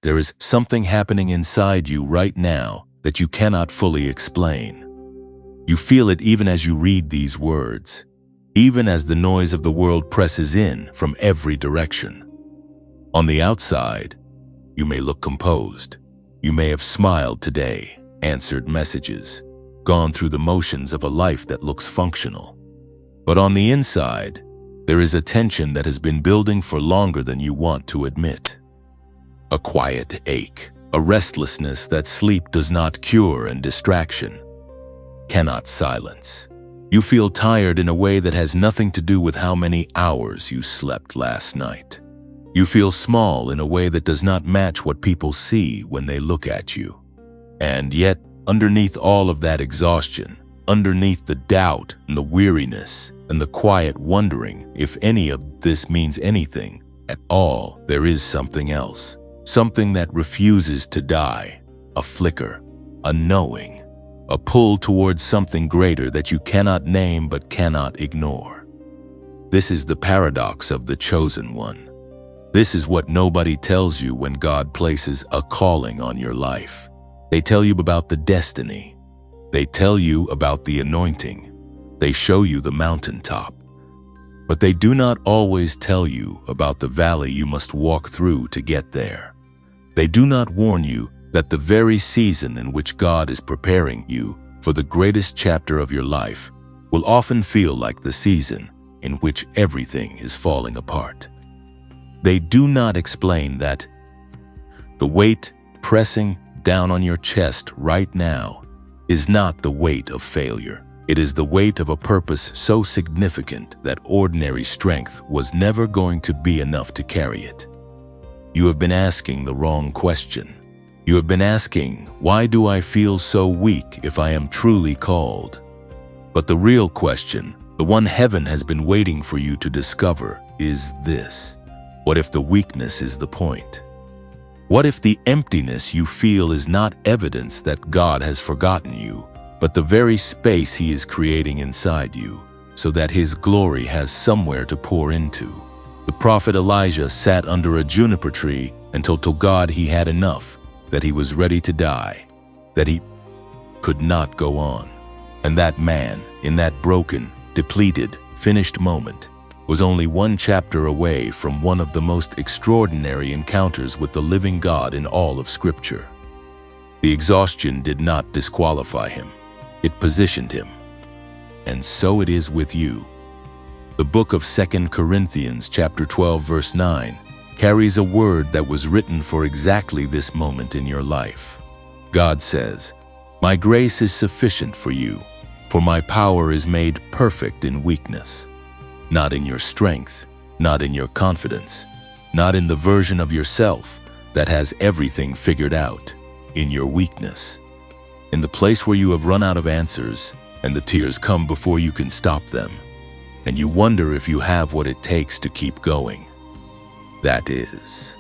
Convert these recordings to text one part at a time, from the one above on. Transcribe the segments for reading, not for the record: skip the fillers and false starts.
There is something happening inside you right now that you cannot fully explain. You feel it even as you read these words, even as the noise of the world presses in from every direction. On the outside, you may look composed. You may have smiled today, answered messages, gone through the motions of a life that looks functional. But on the inside, there is a tension that has been building for longer than you want to admit. A quiet ache, a restlessness that sleep does not cure and distraction cannot silence. You feel tired in a way that has nothing to do with how many hours you slept last night. You feel small in a way that does not match what people see when they look at you. And yet, underneath all of that exhaustion, underneath the doubt and the weariness and the quiet wondering if any of this means anything at all, there is something else. Something that refuses to die. A flicker, a knowing, a pull towards something greater that you cannot name but cannot ignore. This is the paradox of the chosen one. This is what nobody tells you when God places a calling on your life. They tell you about the destiny. They tell you about the anointing. They show you the mountaintop. But they do not always tell you about the valley you must walk through to get there. They do not warn you that the very season in which God is preparing you for the greatest chapter of your life will often feel like the season in which everything is falling apart. They do not explain that the weight pressing down on your chest right now is not the weight of failure. It is the weight of a purpose so significant that ordinary strength was never going to be enough to carry it. You have been asking the wrong question. You have been asking, why do I feel so weak if I am truly called? But the real question, the one heaven has been waiting for you to discover, is this. What if the weakness is the point? What if the emptiness you feel is not evidence that God has forgotten you, but the very space He is creating inside you, so that His glory has somewhere to pour into? The prophet Elijah sat under a juniper tree and told God he had enough, that he was ready to die, that he could not go on. And that man, in that broken, depleted, finished moment, was only one chapter away from one of the most extraordinary encounters with the living God in all of Scripture. The exhaustion did not disqualify him. It positioned him. And so it is with you. The book of 2 Corinthians chapter 12 verse 9 carries a word that was written for exactly this moment in your life. God says, "My grace is sufficient for you, for my power is made perfect in weakness." Not in your strength, not in your confidence, not in the version of yourself that has everything figured out, in your weakness. In the place where you have run out of answers and the tears come before you can stop them, and you wonder if you have what it takes to keep going. That is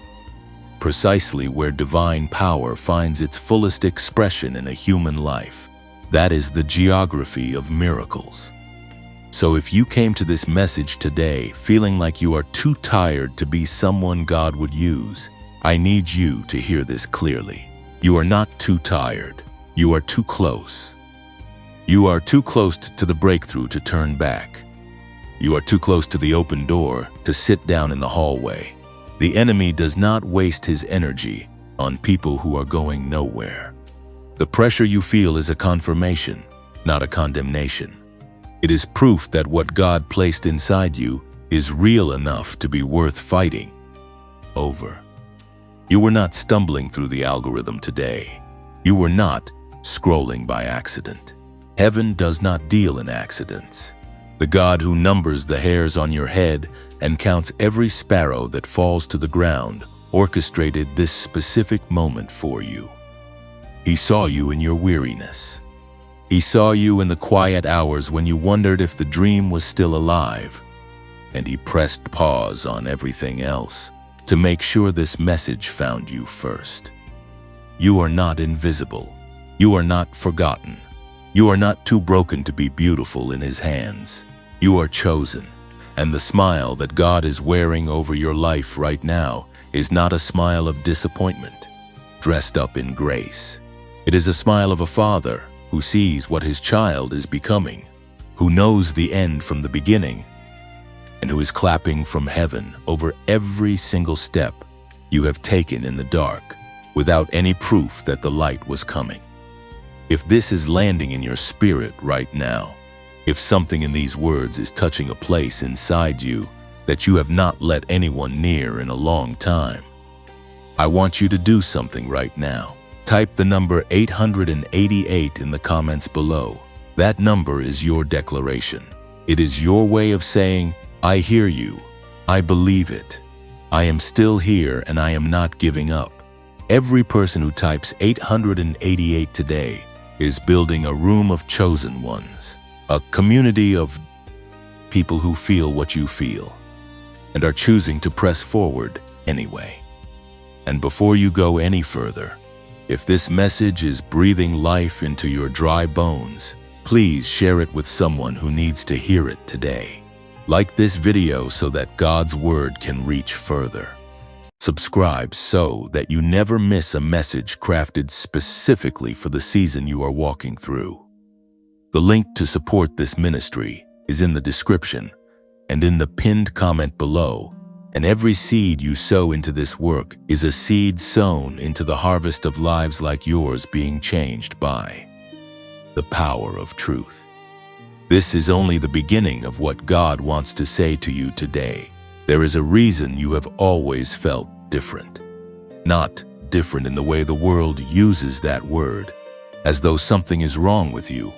precisely where divine power finds its fullest expression in a human life. That is the geography of miracles. So if you came to this message today feeling like you are too tired to be someone God would use, I need you to hear this clearly. You are not too tired. You are too close. You are too close to the breakthrough to turn back. You are too close to the open door to sit down in the hallway. The enemy does not waste his energy on people who are going nowhere. The pressure you feel is a confirmation, not a condemnation. It is proof that what God placed inside you is real enough to be worth fighting over. You were not stumbling through the algorithm today. You were not scrolling by accident. Heaven does not deal in accidents. The God who numbers the hairs on your head and counts every sparrow that falls to the ground orchestrated this specific moment for you. He saw you in your weariness. He saw you in the quiet hours when you wondered if the dream was still alive, and He pressed pause on everything else to make sure this message found you first. You are not invisible. You are not forgotten. You are not too broken to be beautiful in His hands. You are chosen, and the smile that God is wearing over your life right now is not a smile of disappointment. dressed up in grace. It is a smile of a father who sees what his child is becoming, who knows the end from the beginning, and who is clapping from heaven over every single step you have taken in the dark without any proof that the light was coming. If this is landing in your spirit right now, if something in these words is touching a place inside you that you have not let anyone near in a long time, I want you to do something right now. Type the number 888 in the comments below. That number is your declaration. It is your way of saying, I hear you, I believe it, I am still here and I am not giving up. Every person who types 888 today is building a room of chosen ones, a community of people who feel what you feel and are choosing to press forward anyway. And before you go any further, if this message is breathing life into your dry bones, please share it with someone who needs to hear it today. Like this video so that God's word can reach further. Subscribe so that you never miss a message crafted specifically for the season you are walking through. The link to support this ministry is in the description and in the pinned comment below. And every seed you sow into this work is a seed sown into the harvest of lives like yours being changed by the power of truth. This is only the beginning of what God wants to say to you today. There is a reason you have always felt different. Not different in the way the world uses that word, as though something is wrong with you,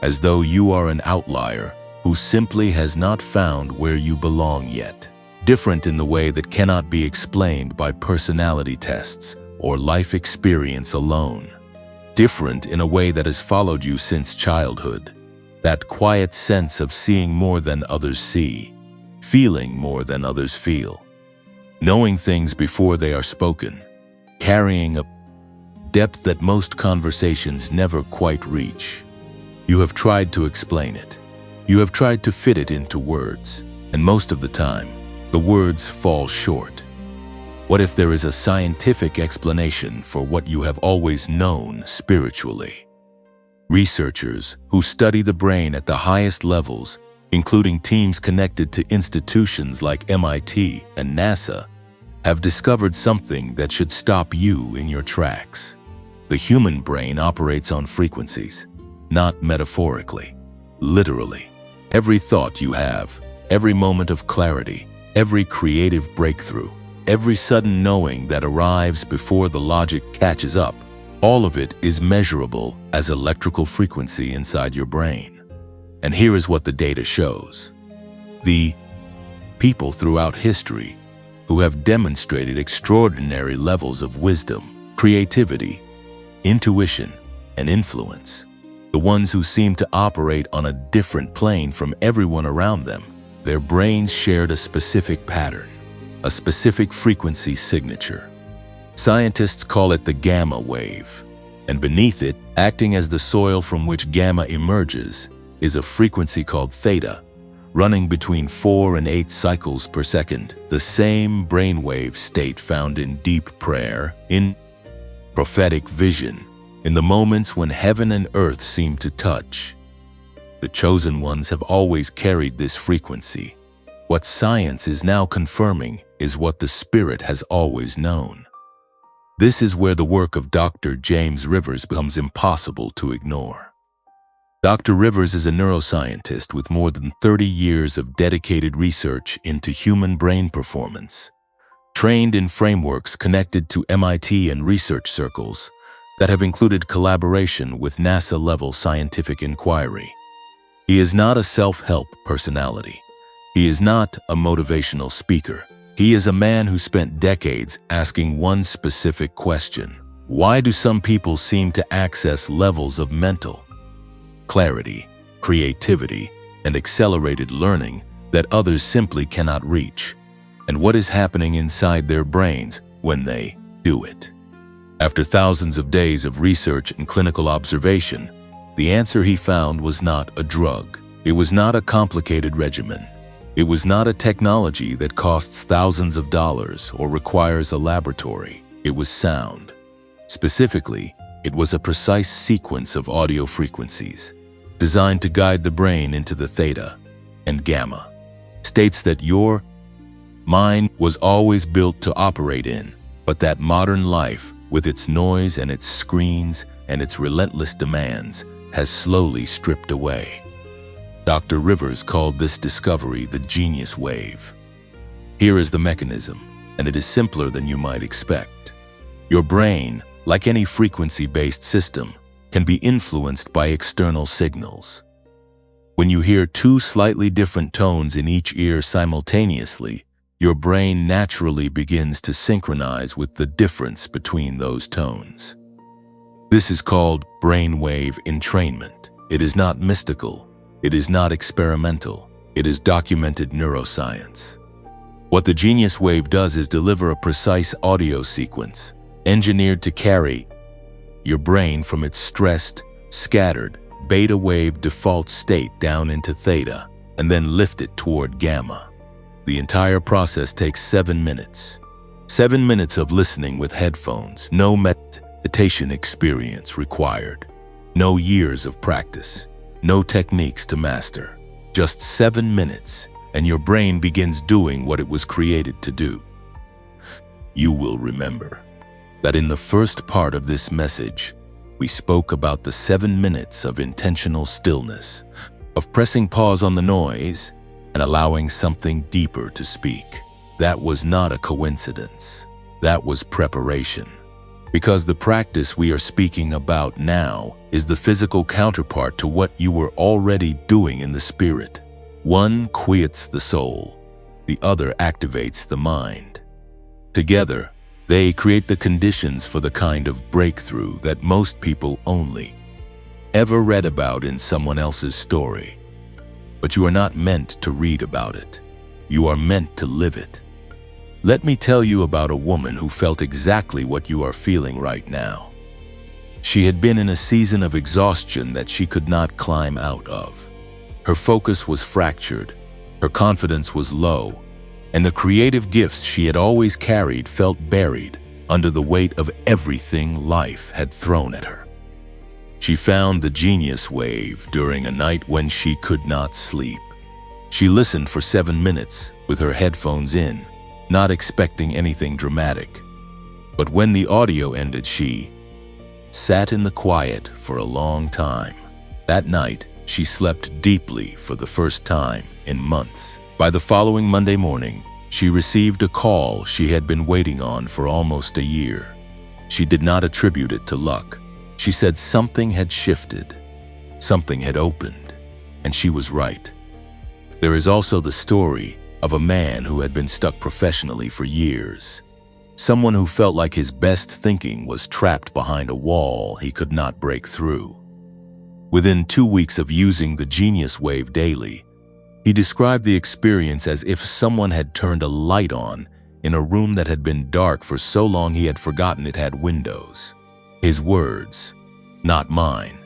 as though you are an outlier who simply has not found where you belong yet. Different in the way that cannot be explained by personality tests or life experience alone. Different in a way that has followed you since childhood. That quiet sense of seeing more than others see, feeling more than others feel, knowing things before they are spoken, carrying a depth that most conversations never quite reach. You have tried to explain it. You have tried to fit it into words, and most of the time, the words fall short. What if there is a scientific explanation for what you have always known spiritually? Researchers who study the brain at the highest levels, including teams connected to institutions like MIT and NASA, have discovered something that should stop you in your tracks. The human brain operates on frequencies, not metaphorically, literally. Every thought you have, every moment of clarity, every creative breakthrough, every sudden knowing that arrives before the logic catches up, all of it is measurable as electrical frequency inside your brain. And here is what the data shows. The people throughout history who have demonstrated extraordinary levels of wisdom, creativity, intuition, and influence, the ones who seem to operate on a different plane from everyone around them, their brains shared a specific pattern, a specific frequency signature. Scientists call it the gamma wave, and beneath it, acting as the soil from which gamma emerges, is a frequency called theta, running between 4 and 8 cycles per second, the same brainwave state found in deep prayer, in prophetic vision, in the moments when heaven and earth seem to touch. The chosen ones have always carried this frequency. What science is now confirming is what the Spirit has always known. This is where the work of Dr. James Rivers becomes impossible to ignore. Dr. Rivers is a neuroscientist with more than 30 years of dedicated research into human brain performance, trained in frameworks connected to MIT and research circles that have included collaboration with NASA-level scientific inquiry. He is not a self-help personality. He is not a motivational speaker. He is a man who spent decades asking one specific question. Why do some people seem to access levels of mental clarity, creativity, and accelerated learning that others simply cannot reach? And what is happening inside their brains when they do it? After thousands of days of research and clinical observation, the answer he found was not a drug. It was not a complicated regimen. It was not a technology that costs thousands of dollars or requires a laboratory. It was sound. Specifically, it was a precise sequence of audio frequencies designed to guide the brain into the theta and gamma states that your mind was always built to operate in, but that modern life, with its noise and its screens and its relentless demands, has slowly stripped away. Dr. Rivers called this discovery the genius wave. Here is the mechanism, and it is simpler than you might expect. Your brain, like any frequency-based system, can be influenced by external signals. When you hear two slightly different tones in each ear simultaneously, your brain naturally begins to synchronize with the difference between those tones. This is called brainwave entrainment. It is not mystical. It is not experimental. It is documented neuroscience. What the genius wave does is deliver a precise audio sequence, engineered to carry your brain from its stressed, scattered, beta wave default state down into theta, and then lift it toward gamma. The entire process takes 7 minutes. 7 minutes of listening with headphones, no meditation experience required, no years of practice, no techniques to master. Just 7 minutes, and your brain begins doing what it was created to do. You will remember that in the first part of this message, we spoke about the 7 minutes of intentional stillness, of pressing pause on the noise and allowing something deeper to speak. That was not a coincidence. That was preparation. Because the practice we are speaking about now is the physical counterpart to what you were already doing in the spirit. One quiets the soul, the other activates the mind. Together, they create the conditions for the kind of breakthrough that most people only ever read about in someone else's story. But you are not meant to read about it. You are meant to live it. Let me tell you about a woman who felt exactly what you are feeling right now. She had been in a season of exhaustion that she could not climb out of. Her focus was fractured, her confidence was low, and the creative gifts she had always carried felt buried under the weight of everything life had thrown at her. She found the genius wave during a night when she could not sleep. She listened for 7 minutes with her headphones in, not expecting anything dramatic. But when the audio ended, she sat in the quiet for a long time. That night, she slept deeply for the first time in months. By the following Monday morning, she received a call she had been waiting on for almost a year. She did not attribute it to luck. She said something had shifted, something had opened, and she was right. There is also the story of a man who had been stuck professionally for years. Someone who felt like his best thinking was trapped behind a wall he could not break through. Within 2 weeks of using the genius wave daily, he described the experience as if someone had turned a light on in a room that had been dark for so long he had forgotten it had windows. His words, not mine.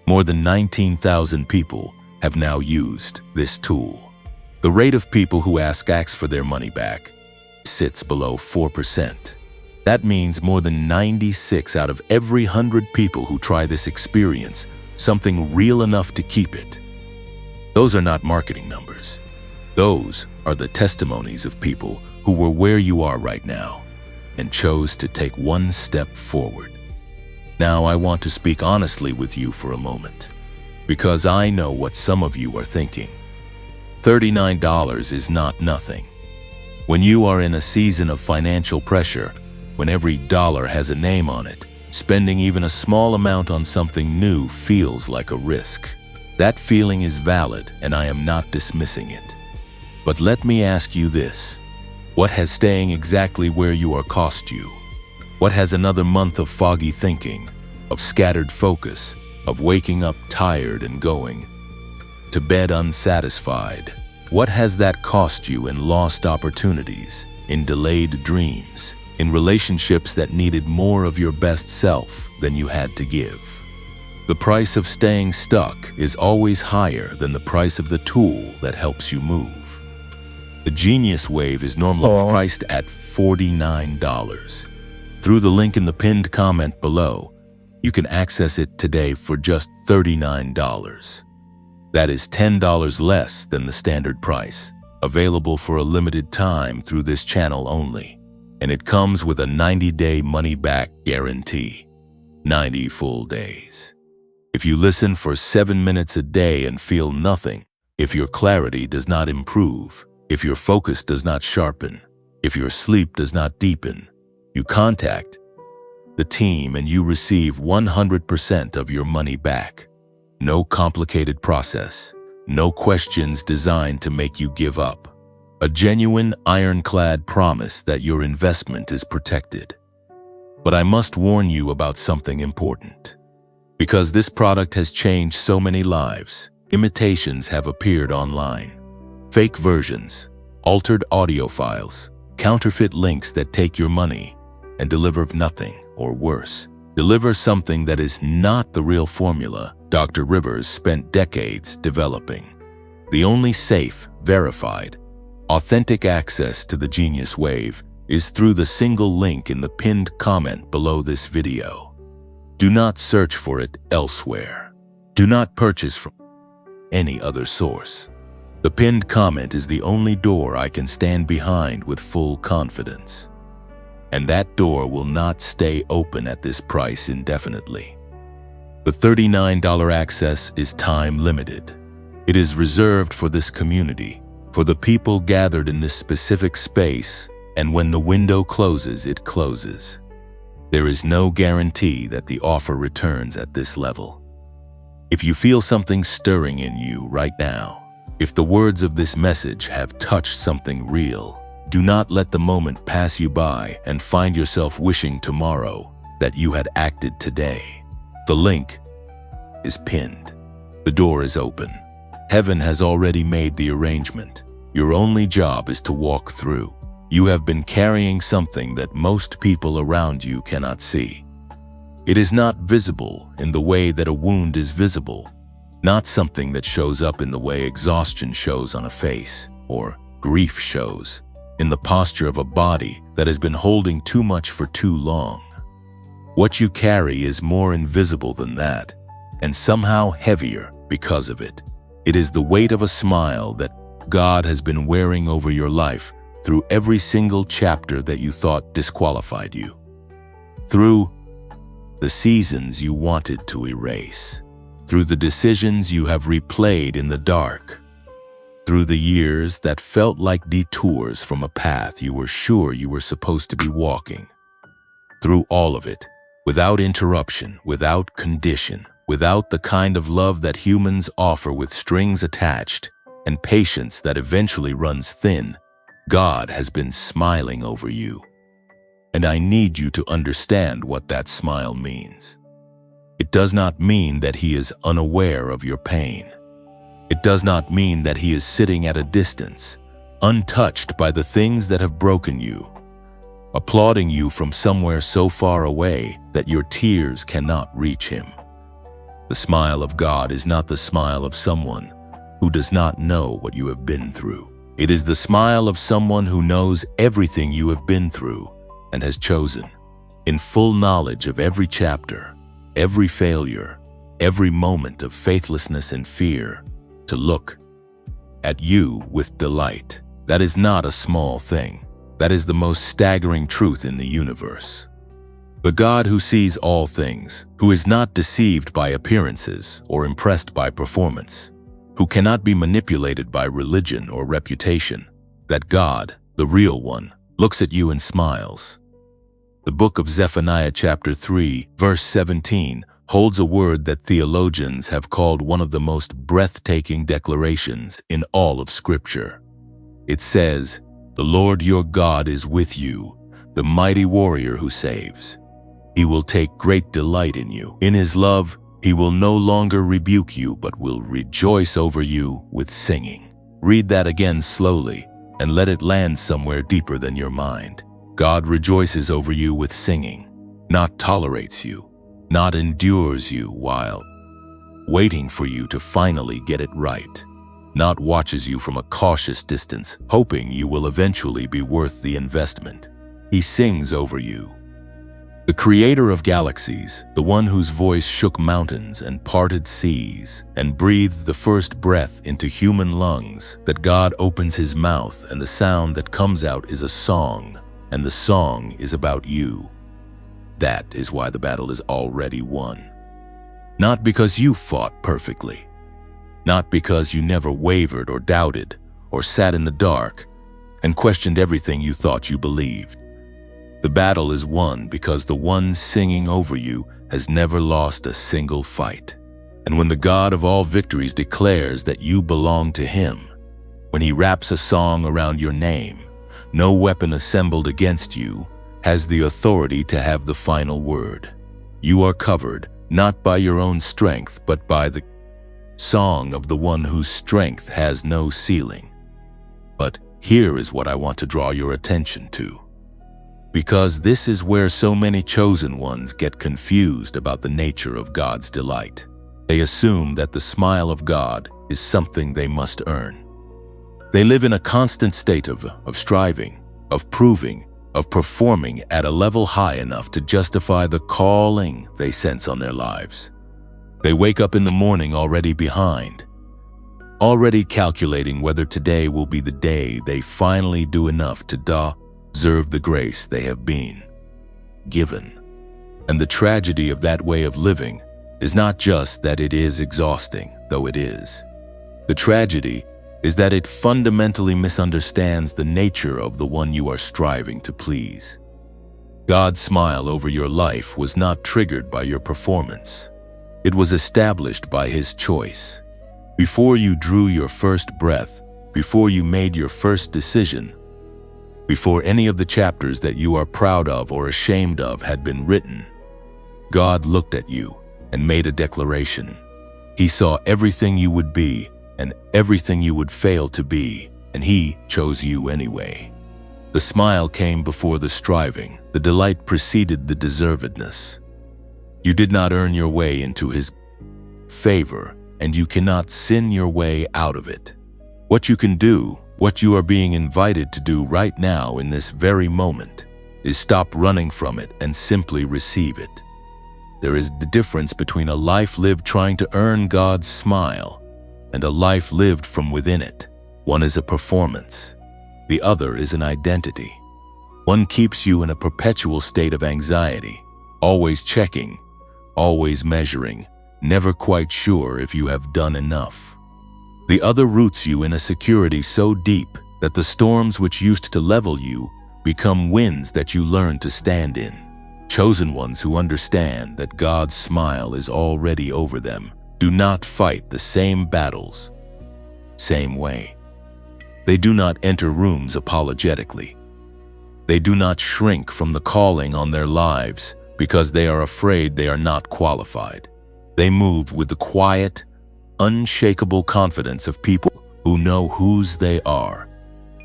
More than 19,000 people have now used this tool. The rate of people who ask for their money back sits below 4%. That means more than 96 out of every 100 people who try this experience something real enough to keep it. Those are not marketing numbers. Those are the testimonies of people who were where you are right now and chose to take one step forward. Now I want to speak honestly with you for a moment, because I know what some of you are thinking. $39 is not nothing. When you are in a season of financial pressure, when every dollar has a name on it, spending even a small amount on something new feels like a risk. That feeling is valid, and I am not dismissing it. But let me ask you this. What has staying exactly where you are cost you? What has another month of foggy thinking, of scattered focus, of waking up tired and going to bed unsatisfied? What has that cost you in lost opportunities, in delayed dreams, in relationships that needed more of your best self than you had to give? The price of staying stuck is always higher than the price of the tool that helps you move. The genius wave is normally priced at $49. Through the link in the pinned comment below, you can access it today for just $39. That is $10 less than the standard price, available for a limited time through this channel only. And it comes with a 90-day money-back guarantee. 90 full days. If you listen for 7 minutes a day and feel nothing, if your clarity does not improve, if your focus does not sharpen, if your sleep does not deepen, you contact the team and you receive 100% of your money back. No complicated process, no questions designed to make you give up. A genuine ironclad promise that your investment is protected. But I must warn you about something important. Because this product has changed so many lives, imitations have appeared online. Fake versions, altered audio files, counterfeit links that take your money and deliver nothing, or worse, deliver something that is not the real formula Dr. Rivers spent decades developing. The only safe, verified, authentic access to the Genius Wave is through the single link in the pinned comment below this video. Do not search for it elsewhere. Do not purchase from any other source. The pinned comment is the only door I can stand behind with full confidence. And that door will not stay open at this price indefinitely. The $39 access is time limited. It is reserved for this community, for the people gathered in this specific space, and when the window closes, it closes. There is no guarantee that the offer returns at this level. If you feel something stirring in you right now, if the words of this message have touched something real, do not let the moment pass you by and find yourself wishing tomorrow that you had acted today. The link is pinned. The door is open. Heaven has already made the arrangement. Your only job is to walk through. You have been carrying something that most people around you cannot see. It is not visible in the way that a wound is visible, not something that shows up in the way exhaustion shows on a face, or grief shows in the posture of a body that has been holding too much for too long. What you carry is more invisible than that, and somehow heavier because of it. It is the weight of a smile that God has been wearing over your life through every single chapter that you thought disqualified you. Through the seasons you wanted to erase. Through the decisions you have replayed in the dark. Through the years that felt like detours from a path you were sure you were supposed to be walking. Through all of it, without interruption, without condition, without the kind of love that humans offer with strings attached and patience that eventually runs thin, God has been smiling over you. And I need you to understand what that smile means. It does not mean that He is unaware of your pain. It does not mean that He is sitting at a distance, untouched by the things that have broken you, applauding you from somewhere so far away that your tears cannot reach Him. The smile of God is not the smile of someone who does not know what you have been through. It is the smile of someone who knows everything you have been through and has chosen, in full knowledge of every chapter, every failure, every moment of faithlessness and fear, to look at you with delight. That is not a small thing. That is the most staggering truth in the universe. The God who sees all things, who is not deceived by appearances or impressed by performance, who cannot be manipulated by religion or reputation, that God, the real one, looks at you and smiles. The book of Zephaniah chapter 3, verse 17, holds a word that theologians have called one of the most breathtaking declarations in all of Scripture. It says, "The Lord your God is with you, the mighty warrior who saves. He will take great delight in you. In His love, He will no longer rebuke you, but will rejoice over you with singing." Read that again slowly and let it land somewhere deeper than your mind. God rejoices over you with singing, not tolerates you, not endures you while waiting for you to finally get it right, not watches you from a cautious distance, hoping you will eventually be worth the investment. He sings over you. The creator of galaxies, the one whose voice shook mountains and parted seas, and breathed the first breath into human lungs, that God opens his mouth and the sound that comes out is a song, and the song is about you. That is why the battle is already won. Not because you fought perfectly, not because you never wavered or doubted, or sat in the dark and questioned everything you thought you believed. The battle is won because the one singing over you has never lost a single fight. And when the God of all victories declares that you belong to him, when he wraps a song around your name, no weapon assembled against you has the authority to have the final word. You are covered not by your own strength, but by the song of the one whose strength has no ceiling. But here is what I want to draw your attention to, because this is where so many chosen ones get confused about the nature of God's delight. They assume that the smile of God is something they must earn. They live in a constant state of striving, of proving, of performing at a level high enough to justify the calling they sense on their lives. They wake up in the morning already behind, already calculating whether today will be the day they finally do enough to deserve the grace they have been given. And the tragedy of that way of living is not just that it is exhausting, though it is. The tragedy is that it fundamentally misunderstands the nature of the one you are striving to please. God's smile over your life was not triggered by your performance. It was established by his choice. Before you drew your first breath, before you made your first decision, before any of the chapters that you are proud of or ashamed of had been written, God looked at you and made a declaration. He saw everything you would be and everything you would fail to be, and he chose you anyway. The smile came before the striving. The delight preceded the deservedness. You did not earn your way into his favor, and you cannot sin your way out of it. What you can do, what you are being invited to do right now in this very moment, is stop running from it and simply receive it. There is the difference between a life lived trying to earn God's smile and a life lived from within it. One is a performance. The other is an identity. One keeps you in a perpetual state of anxiety, always checking, always measuring, never quite sure if you have done enough. The other roots you in a security so deep that the storms which used to level you become winds that you learn to stand in. Chosen ones who understand that God's smile is already over them do not fight the same battles, same way. They do not enter rooms apologetically. They do not shrink from the calling on their lives because they are afraid they are not qualified. They move with the quiet, unshakable confidence of people who know whose they are,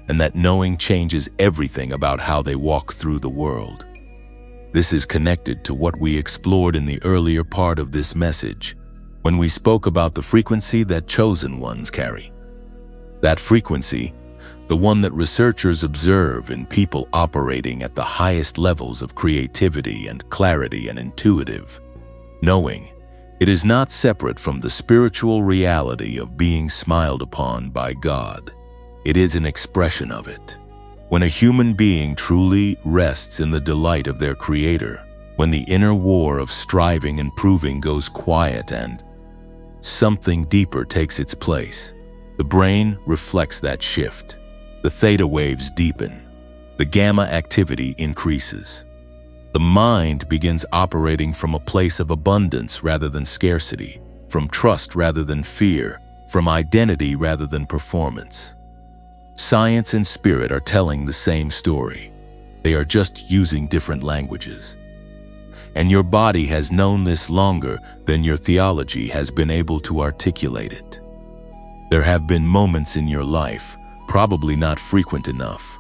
and that knowing changes everything about how they walk through the world. This is connected to what we explored in the earlier part of this message, when we spoke about the frequency that chosen ones carry. That frequency, the one that researchers observe in people operating at the highest levels of creativity and clarity and intuitive knowing, it is not separate from the spiritual reality of being smiled upon by God. It is an expression of it. When a human being truly rests in the delight of their Creator, when the inner war of striving and proving goes quiet and something deeper takes its place, the brain reflects that shift. The theta waves deepen. The gamma activity increases. The mind begins operating from a place of abundance rather than scarcity, from trust rather than fear, from identity rather than performance. Science and spirit are telling the same story. They are just using different languages. And your body has known this longer than your theology has been able to articulate it. There have been moments in your life, probably not frequent enough,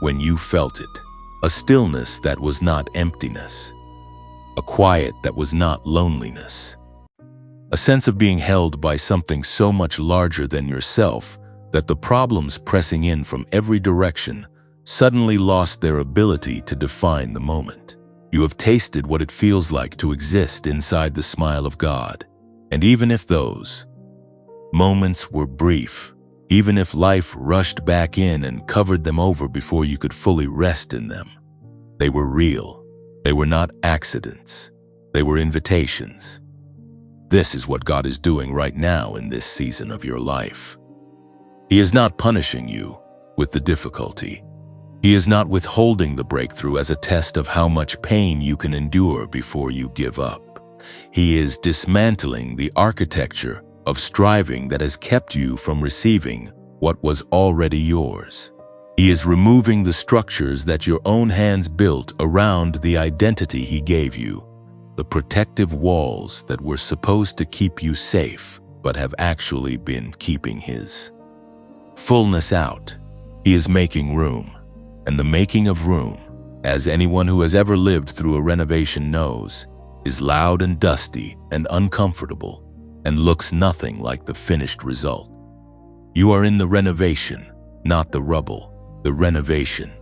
when you felt it. A stillness that was not emptiness. A quiet that was not loneliness. A sense of being held by something so much larger than yourself that the problems pressing in from every direction suddenly lost their ability to define the moment. You have tasted what it feels like to exist inside the smile of God. And even if those moments were brief, even if life rushed back in and covered them over before you could fully rest in them, they were real. They were not accidents. They were invitations. This is what God is doing right now in this season of your life. He is not punishing you with the difficulty. He is not withholding the breakthrough as a test of how much pain you can endure before you give up. He is dismantling the architecture of striving that has kept you from receiving what was already yours. He is removing the structures that your own hands built around the identity He gave you, the protective walls that were supposed to keep you safe but have actually been keeping His fullness out. He is making room, and the making of room, as anyone who has ever lived through a renovation knows, is loud and dusty and uncomfortable and looks nothing like the finished result. You are in the renovation, not the rubble, the renovation.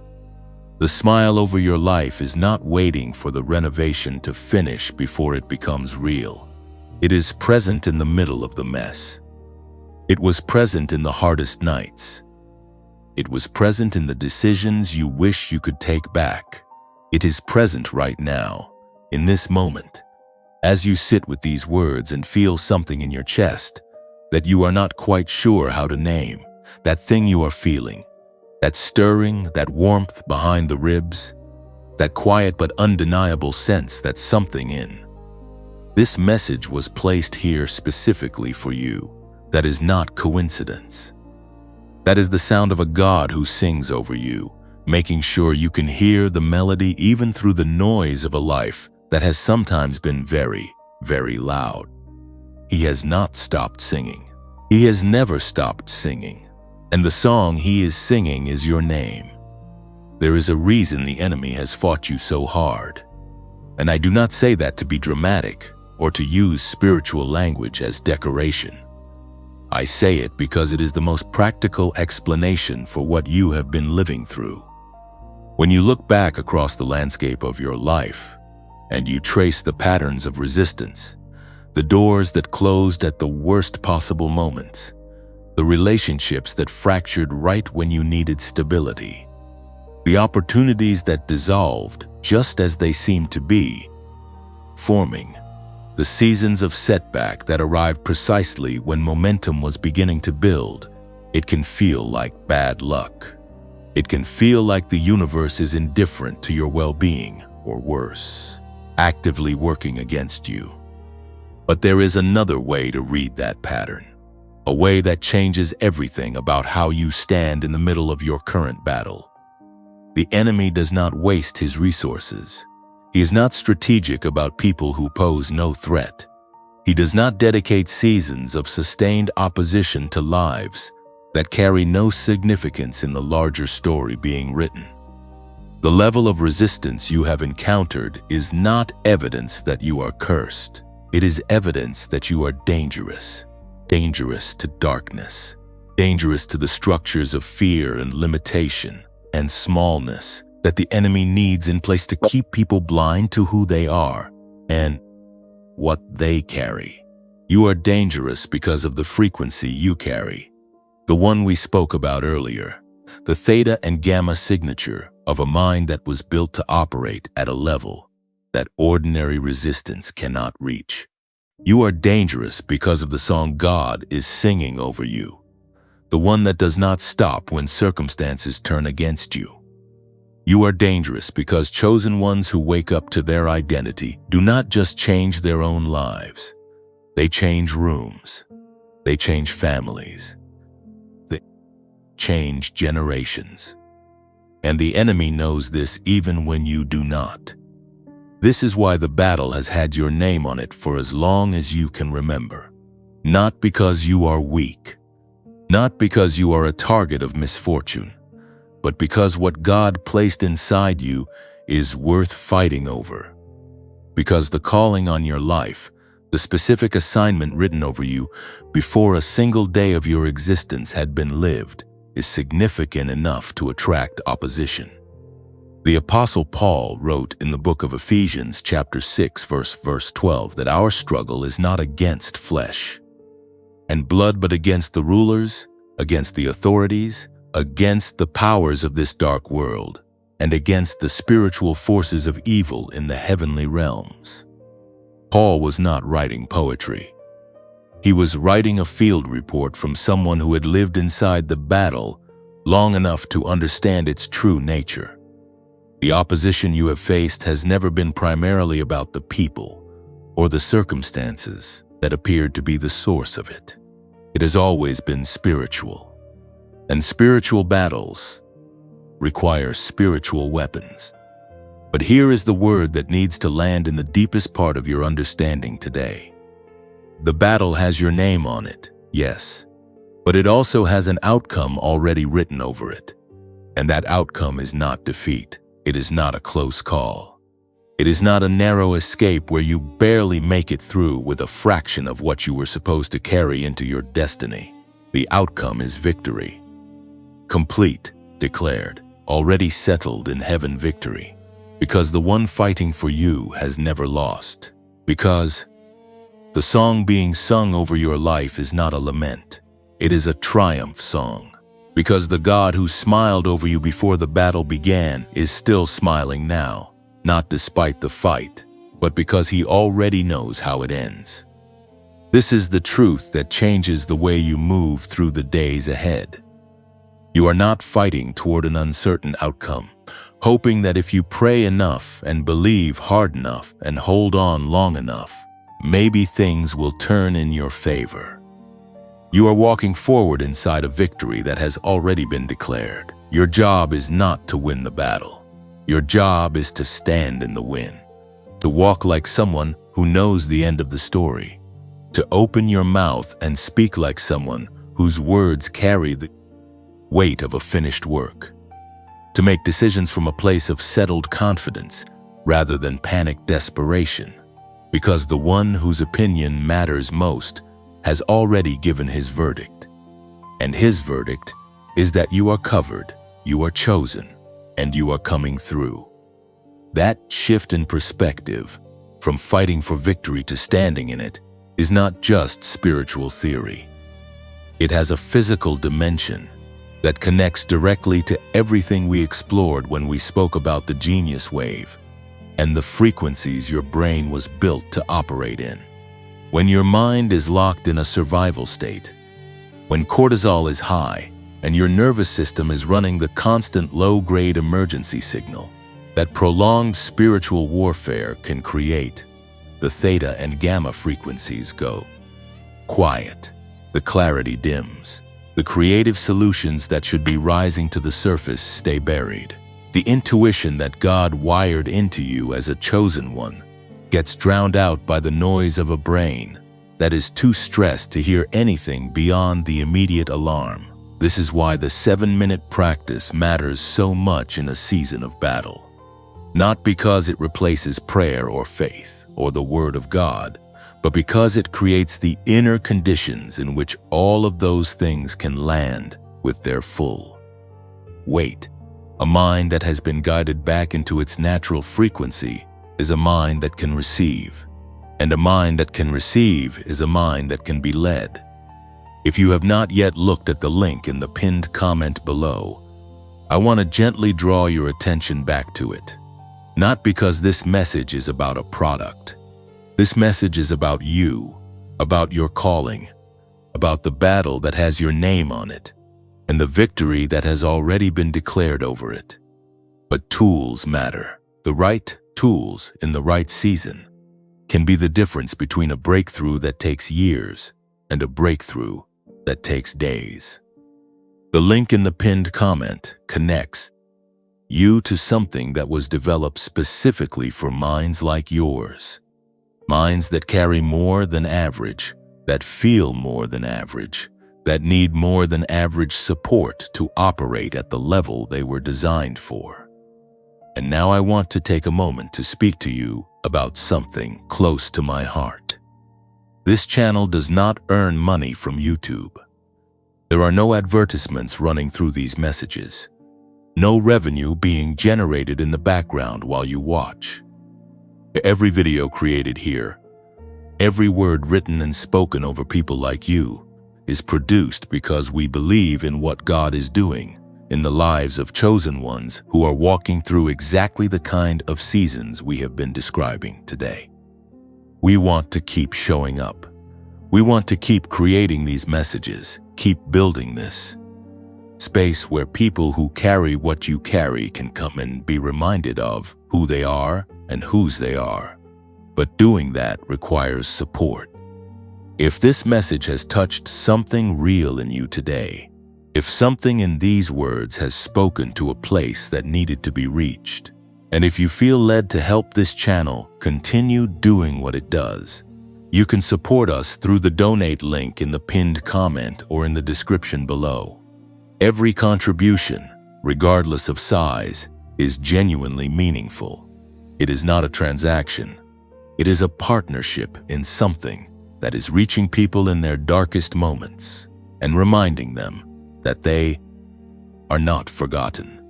The smile over your life is not waiting for the renovation to finish before it becomes real. It is present in the middle of the mess. It was present in the hardest nights. It was present in the decisions you wish you could take back. It is present right now, in this moment, as you sit with these words and feel something in your chest that you are not quite sure how to name, that thing you are feeling, that stirring, that warmth behind the ribs, that quiet but undeniable sense that something in. This message was placed here specifically for you. That is not coincidence. That is the sound of a God who sings over you, making sure you can hear the melody even through the noise of a life that has sometimes been very, very loud. He has not stopped singing. He has never stopped singing. And the song He is singing is your name. There is a reason the enemy has fought you so hard. And I do not say that to be dramatic or to use spiritual language as decoration. I say it because it is the most practical explanation for what you have been living through. When you look back across the landscape of your life and you trace the patterns of resistance, the doors that closed at the worst possible moments, the relationships that fractured right when you needed stability, the opportunities that dissolved just as they seemed to be forming, the seasons of setback that arrived precisely when momentum was beginning to build, it can feel like bad luck. It can feel like the universe is indifferent to your well-being, or worse, actively working against you. But there is another way to read that pattern, a way that changes everything about how you stand in the middle of your current battle. The enemy does not waste his resources. He is not strategic about people who pose no threat. He does not dedicate seasons of sustained opposition to lives that carry no significance in the larger story being written. The level of resistance you have encountered is not evidence that you are cursed. It is evidence that you are dangerous. Dangerous to darkness. Dangerous to the structures of fear and limitation and smallness that the enemy needs in place to keep people blind to who they are and what they carry. You are dangerous because of the frequency you carry, the one we spoke about earlier, the theta and gamma signature of a mind that was built to operate at a level that ordinary resistance cannot reach. You are dangerous because of the song God is singing over you, the one that does not stop when circumstances turn against you. You are dangerous because chosen ones who wake up to their identity do not just change their own lives. They change rooms. They change families. They change generations. And the enemy knows this even when you do not. This is why the battle has had your name on it for as long as you can remember. Not because you are weak. Not because you are a target of misfortune. But because what God placed inside you is worth fighting over. Because the calling on your life, the specific assignment written over you before a single day of your existence had been lived, is significant enough to attract opposition. The Apostle Paul wrote in the book of Ephesians chapter 6 verse 12 that our struggle is not against flesh and blood, but against the rulers, against the authorities, against the powers of this dark world, and against the spiritual forces of evil in the heavenly realms. Paul was not writing poetry. He was writing a field report from someone who had lived inside the battle long enough to understand its true nature. The opposition you have faced has never been primarily about the people or the circumstances that appeared to be the source of it. It has always been spiritual. And spiritual battles require spiritual weapons. But here is the word that needs to land in the deepest part of your understanding today. The battle has your name on it, yes, but it also has an outcome already written over it. And that outcome is not defeat. It is not a close call. It is not a narrow escape where you barely make it through with a fraction of what you were supposed to carry into your destiny. The outcome is victory. Complete, declared, already settled in heaven victory. Because the one fighting for you has never lost. Because the song being sung over your life is not a lament. It is a triumph song. Because the God who smiled over you before the battle began is still smiling now. Not despite the fight, but because he already knows how it ends. This is the truth that changes the way you move through the days ahead. You are not fighting toward an uncertain outcome, hoping that if you pray enough and believe hard enough and hold on long enough, maybe things will turn in your favor. You are walking forward inside a victory that has already been declared. Your job is not to win the battle. Your job is to stand in the win, to walk like someone who knows the end of the story, to open your mouth and speak like someone whose words carry the weight of a finished work, to make decisions from a place of settled confidence rather than panicked desperation, because the one whose opinion matters most has already given his verdict, and his verdict is that you are covered, you are chosen, and you are coming through. That shift in perspective, from fighting for victory to standing in it, is not just spiritual theory. It has a physical dimension that connects directly to everything we explored when we spoke about the genius wave and the frequencies your brain was built to operate in. When your mind is locked in a survival state, when cortisol is high, and your nervous system is running the constant low-grade emergency signal that prolonged spiritual warfare can create, the theta and gamma frequencies go quiet, the clarity dims, the creative solutions that should be rising to the surface stay buried. The intuition that God wired into you as a chosen one gets drowned out by the noise of a brain that is too stressed to hear anything beyond the immediate alarm. This is why the 7-minute practice matters so much in a season of battle. Not because it replaces prayer or faith or the Word of God, but because it creates the inner conditions in which all of those things can land with their full weight. A mind that has been guided back into its natural frequency is a mind that can receive, and a mind that can receive is a mind that can be led. If you have not yet looked at the link in the pinned comment below, I want to gently draw your attention back to it. Not because this message is about a product. This message is about you, about your calling, about the battle that has your name on it, and the victory that has already been declared over it. But tools matter. The right tools in the right season can be the difference between a breakthrough that takes years and a breakthrough that takes days. The link in the pinned comment connects you to something that was developed specifically for minds like yours. Minds that carry more than average, that feel more than average, that need more than average support to operate at the level they were designed for. And now I want to take a moment to speak to you about something close to my heart. This channel does not earn money from YouTube. There are no advertisements running through these messages. No revenue being generated in the background while you watch. Every video created here, every word written and spoken over people like you, is produced because we believe in what God is doing in the lives of chosen ones who are walking through exactly the kind of seasons we have been describing today. We want to keep showing up. We want to keep creating these messages, keep building this space where people who carry what you carry can come and be reminded of who they are and whose they are. But doing that requires support. If this message has touched something real in you today, if something in these words has spoken to a place that needed to be reached, and if you feel led to help this channel continue doing what it does, you can support us through the donate link in the pinned comment or in the description below. Every contribution, regardless of size, is genuinely meaningful. It is not a transaction. It is a partnership in something that is reaching people in their darkest moments and reminding them that they are not forgotten.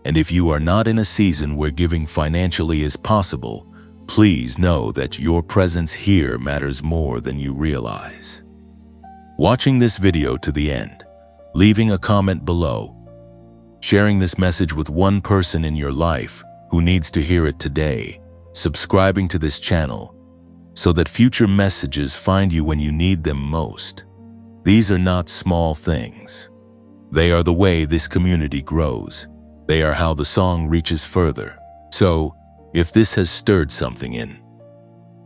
And if you are not in a season where giving financially is possible, please know that your presence here matters more than you realize. Watching this video to the end, leaving a comment below, sharing this message with one person in your life who needs to hear it today, subscribing to this channel so that future messages find you when you need them most. These are not small things. They are the way this community grows. They are how the song reaches further. So, if this has stirred something in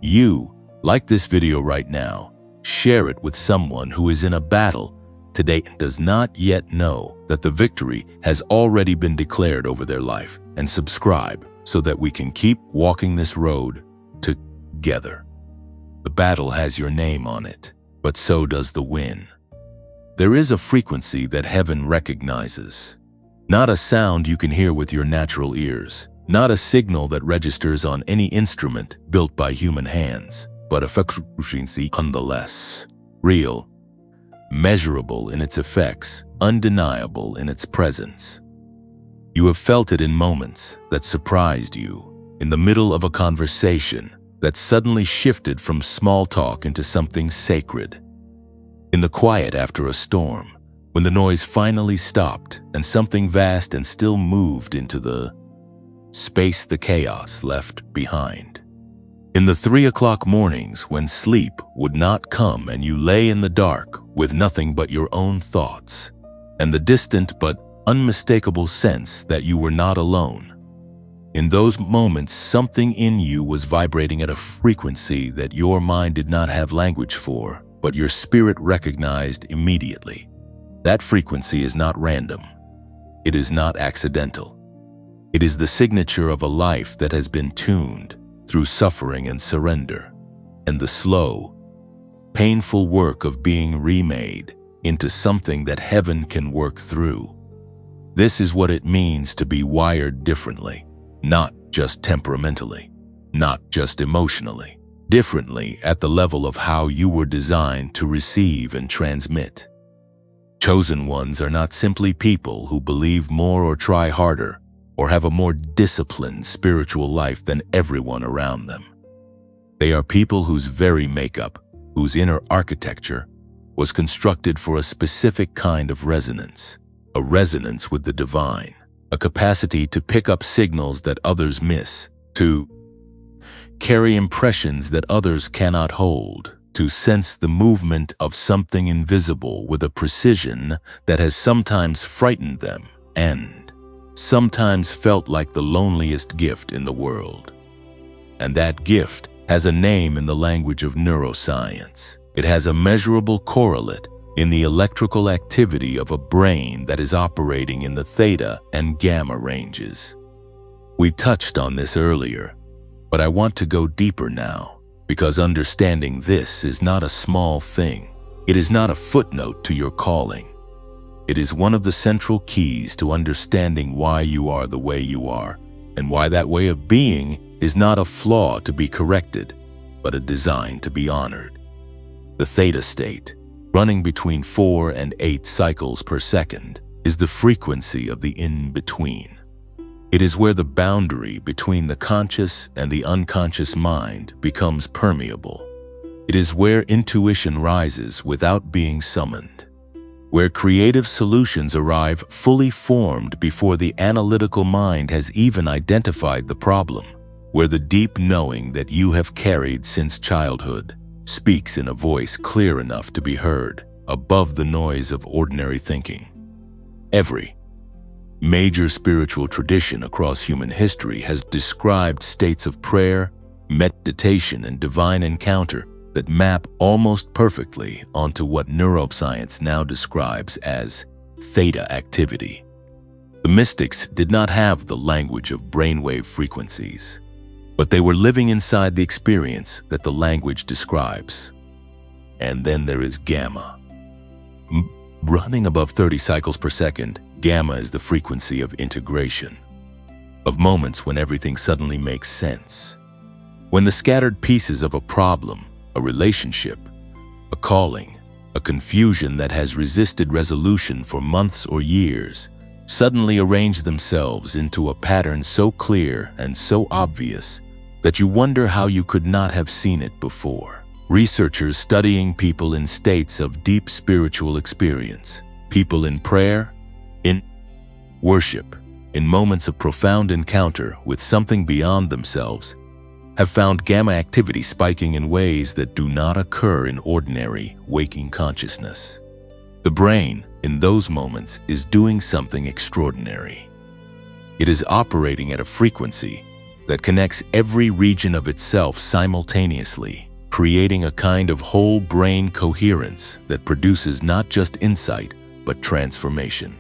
you, like this video right now, share it with someone who is in a battle today and does not yet know that the victory has already been declared over their life, and subscribe so that we can keep walking this road together. The battle has your name on it, but so does the win. There is a frequency that heaven recognizes. Not a sound you can hear with your natural ears, not a signal that registers on any instrument built by human hands, but a frequency nonetheless. Real, measurable in its effects, undeniable in its presence. You have felt it in moments that surprised you, in the middle of a conversation that suddenly shifted from small talk into something sacred. In the quiet after a storm, when the noise finally stopped and something vast and still moved into the space the chaos left behind. In the 3 o'clock mornings when sleep would not come and you lay in the dark with nothing but your own thoughts and the distant but unmistakable sense that you were not alone. In those moments, something in you was vibrating at a frequency that your mind did not have language for, but your spirit recognized immediately. That frequency is not random. It is not accidental. It is the signature of a life that has been tuned through suffering and surrender, and the slow, painful work of being remade into something that heaven can work through. This is what it means to be wired differently, not just temperamentally, not just emotionally, differently at the level of how you were designed to receive and transmit. Chosen ones are not simply people who believe more or try harder or have a more disciplined spiritual life than everyone around them. They are people whose very makeup, whose inner architecture, was constructed for a specific kind of resonance, a resonance with the divine, a capacity to pick up signals that others miss, to carry impressions that others cannot hold, to sense the movement of something invisible with a precision that has sometimes frightened them and sometimes felt like the loneliest gift in the world. And that gift has a name in the language of neuroscience. It has a measurable correlate in the electrical activity of a brain that is operating in the theta and gamma ranges. We touched on this earlier, but I want to go deeper now, because understanding this is not a small thing. It is not a footnote to your calling. It is one of the central keys to understanding why you are the way you are, and why that way of being is not a flaw to be corrected, but a design to be honored. The theta state, running between 4 and 8 cycles per second, is the frequency of the in-between. It is where the boundary between the conscious and the unconscious mind becomes permeable. It is where intuition rises without being summoned, where creative solutions arrive fully formed before the analytical mind has even identified the problem, where the deep knowing that you have carried since childhood speaks in a voice clear enough to be heard above the noise of ordinary thinking. Every major spiritual tradition across human history has described states of prayer, meditation, and divine encounter that map almost perfectly onto what neuroscience now describes as theta activity. The mystics did not have the language of brainwave frequencies, but they were living inside the experience that the language describes. And then there is gamma. Running above 30 cycles per second, gamma is the frequency of integration, of moments when everything suddenly makes sense. When the scattered pieces of a problem, a relationship, a calling, a confusion that has resisted resolution for months or years, suddenly arrange themselves into a pattern so clear and so obvious that you wonder how you could not have seen it before. Researchers studying people in states of deep spiritual experience, people in prayer, in worship, in moments of profound encounter with something beyond themselves, have found gamma activity spiking in ways that do not occur in ordinary waking consciousness. The brain, in those moments, is doing something extraordinary. It is operating at a frequency that connects every region of itself simultaneously, creating a kind of whole brain coherence that produces not just insight, but transformation.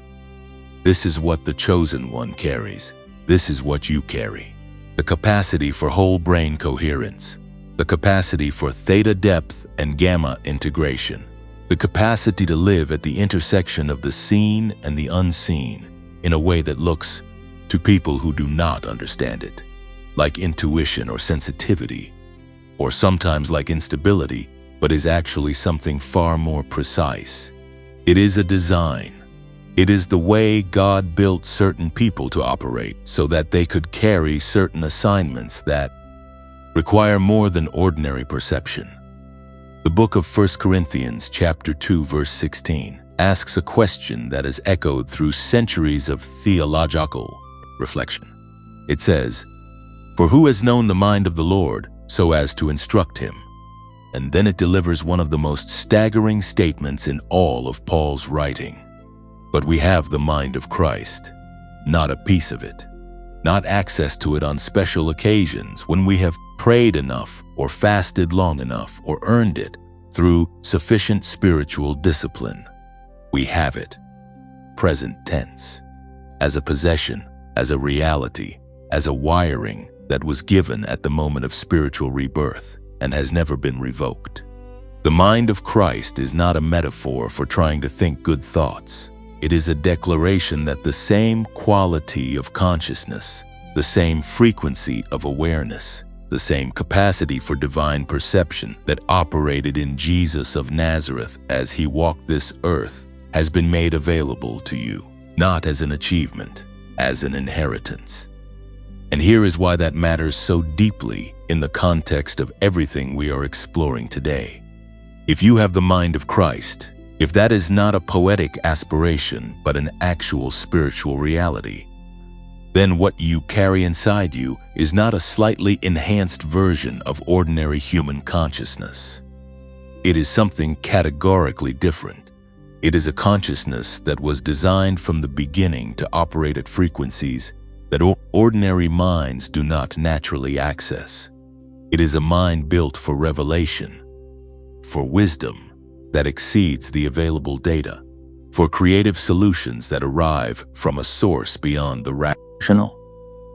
This is what the chosen one carries. This is what you carry. The capacity for whole brain coherence, the capacity for theta depth and gamma integration, the capacity to live at the intersection of the seen and the unseen in a way that looks, to people who do not understand it, like intuition or sensitivity, or sometimes like instability, but is actually something far more precise. It is a design. It is the way God built certain people to operate so that they could carry certain assignments that require more than ordinary perception. The book of 1 Corinthians chapter 2 verse 16 asks a question that is echoed through centuries of theological reflection. It says, "For who has known the mind of the Lord so as to instruct him?" And then it delivers one of the most staggering statements in all of Paul's writing. But we have the mind of Christ, not a piece of it, not access to it on special occasions when we have prayed enough or fasted long enough or earned it through sufficient spiritual discipline. We have it, present tense, as a possession, as a reality, as a wiring that was given at the moment of spiritual rebirth and has never been revoked. The mind of Christ is not a metaphor for trying to think good thoughts. It is a declaration that the same quality of consciousness, the same frequency of awareness, the same capacity for divine perception that operated in Jesus of Nazareth as he walked this earth has been made available to you, not as an achievement, as an inheritance. And here is why that matters so deeply in the context of everything we are exploring today. If you have the mind of Christ, if that is not a poetic aspiration but an actual spiritual reality, then what you carry inside you is not a slightly enhanced version of ordinary human consciousness. It is something categorically different. It is a consciousness that was designed from the beginning to operate at frequencies that ordinary minds do not naturally access. It is a mind built for revelation, for wisdom that exceeds the available data, for creative solutions that arrive from a source beyond the rational,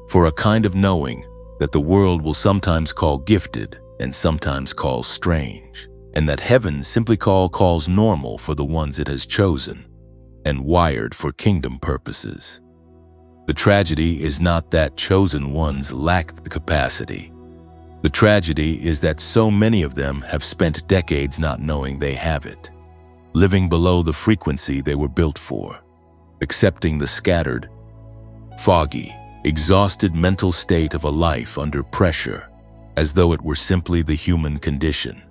for a kind of knowing that the world will sometimes call gifted and sometimes call strange, and that heaven simply calls normal for the ones it has chosen and wired for kingdom purposes. The tragedy is not that chosen ones lack the capacity. The tragedy is that so many of them have spent decades not knowing they have it, living below the frequency they were built for. accepting the scattered, foggy, exhausted mental state of a life under pressure, as though it were simply the human condition,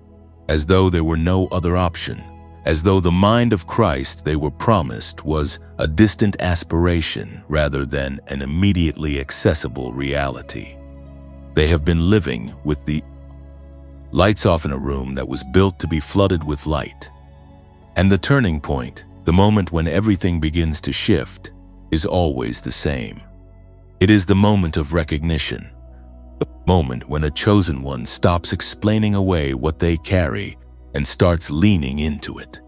as though there were no other option, as though the mind of Christ they were promised was a distant aspiration rather than an immediately accessible reality. They have been living with the lights off in a room that was built to be flooded with light. And the turning point, the moment when everything begins to shift, is always the same. It is the moment of recognition, the moment when a chosen one stops explaining away what they carry and starts leaning into it,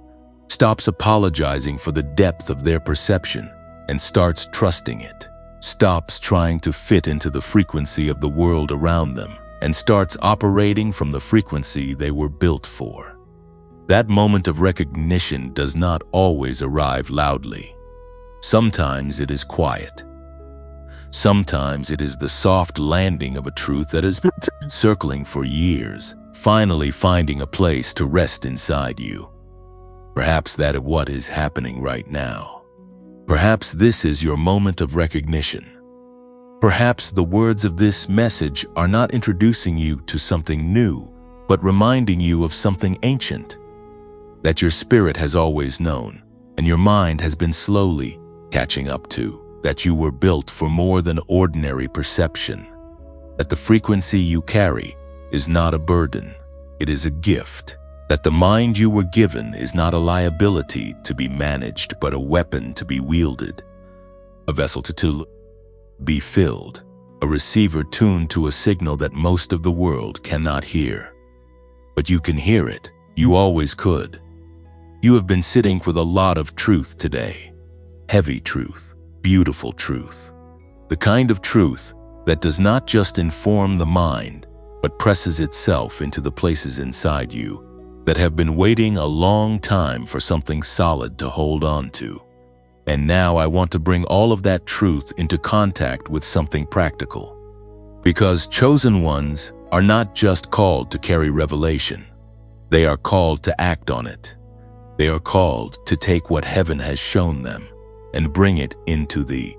stops apologizing for the depth of their perception and starts trusting it, stops trying to fit into the frequency of the world around them and starts operating from the frequency they were built for. That moment of recognition does not always arrive loudly. Sometimes it is quiet. Sometimes it is the soft landing of a truth that has been circling for years, finally finding a place to rest inside you. Perhaps that is what is happening right now. Perhaps this is your moment of recognition. Perhaps the words of this message are not introducing you to something new, but reminding you of something ancient that your spirit has always known and your mind has been slowly catching up to. That you were built for more than ordinary perception, that the frequency you carry is not a burden, it is a gift, that the mind you were given is not a liability to be managed but a weapon to be wielded, a vessel to be filled, a receiver tuned to a signal that most of the world cannot hear. But you can hear it, you always could. You have been sitting with a lot of truth today, heavy truth. Beautiful truth. The kind of truth that does not just inform the mind, but presses itself into the places inside you that have been waiting a long time for something solid to hold on to. And now I want to bring all of that truth into contact with something practical. Because chosen ones are not just called to carry revelation. They are called to act on it. They are called to take what heaven has shown them and bring it into the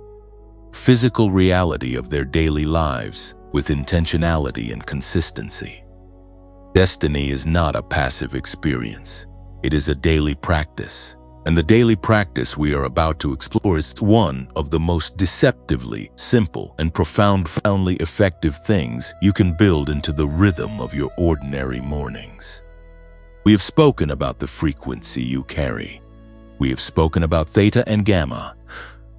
physical reality of their daily lives with intentionality and consistency. Destiny is not a passive experience. It is a daily practice. And the daily practice we are about to explore is one of the most deceptively simple and profoundly effective things you can build into the rhythm of your ordinary mornings. We have spoken about the frequency you carry. We have spoken about theta and gamma,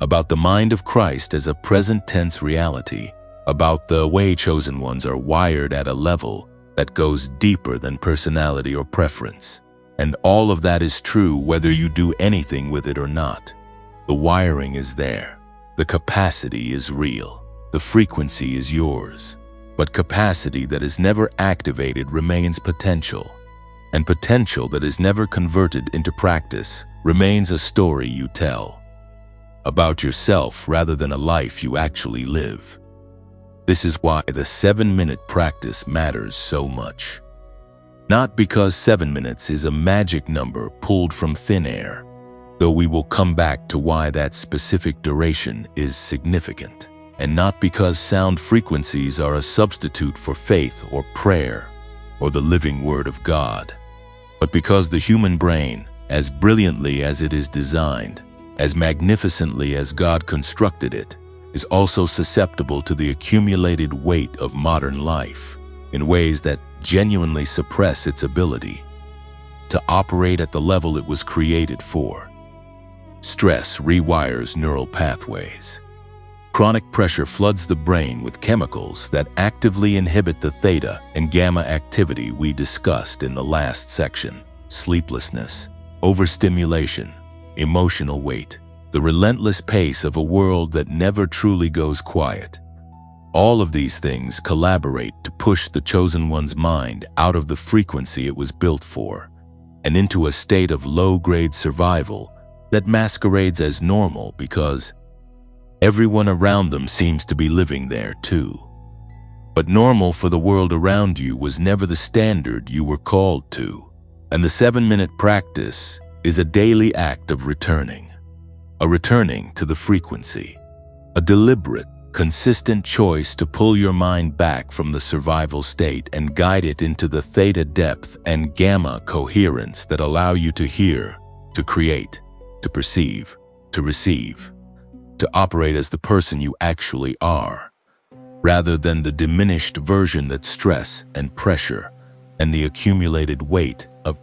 about the mind of Christ as a present tense reality, about the way chosen ones are wired at a level that goes deeper than personality or preference. And all of that is true whether you do anything with it or not. The wiring is there. The capacity is real. The frequency is yours. But capacity that is never activated remains potential. And potential that is never converted into practice remains a story you tell about yourself rather than a life you actually live. This is why the 7-minute practice matters so much. Not because 7 minutes is a magic number pulled from thin air, though we will come back to why that specific duration is significant, and not because sound frequencies are a substitute for faith or prayer or the living Word of God, but because the human brain, as brilliantly as it is designed, as magnificently as God constructed it, is also susceptible to the accumulated weight of modern life in ways that genuinely suppress its ability to operate at the level it was created for. Stress rewires neural pathways. Chronic pressure floods the brain with chemicals that actively inhibit the theta and gamma activity we discussed in the last section. Sleeplessness, overstimulation, emotional weight, the relentless pace of a world that never truly goes quiet. All of these things collaborate to push the chosen one's mind out of the frequency it was built for and into a state of low-grade survival that masquerades as normal because everyone around them seems to be living there too. But normal for the world around you was never the standard you were called to, and the 7-minute practice is a daily act of returning. a returning to the frequency, a deliberate, consistent choice to pull your mind back from the survival state and guide it into the theta depth and gamma coherence that allow you to hear, to create, to perceive, to receive, to operate as the person you actually are, rather than the diminished version that stress and pressure and the accumulated weight of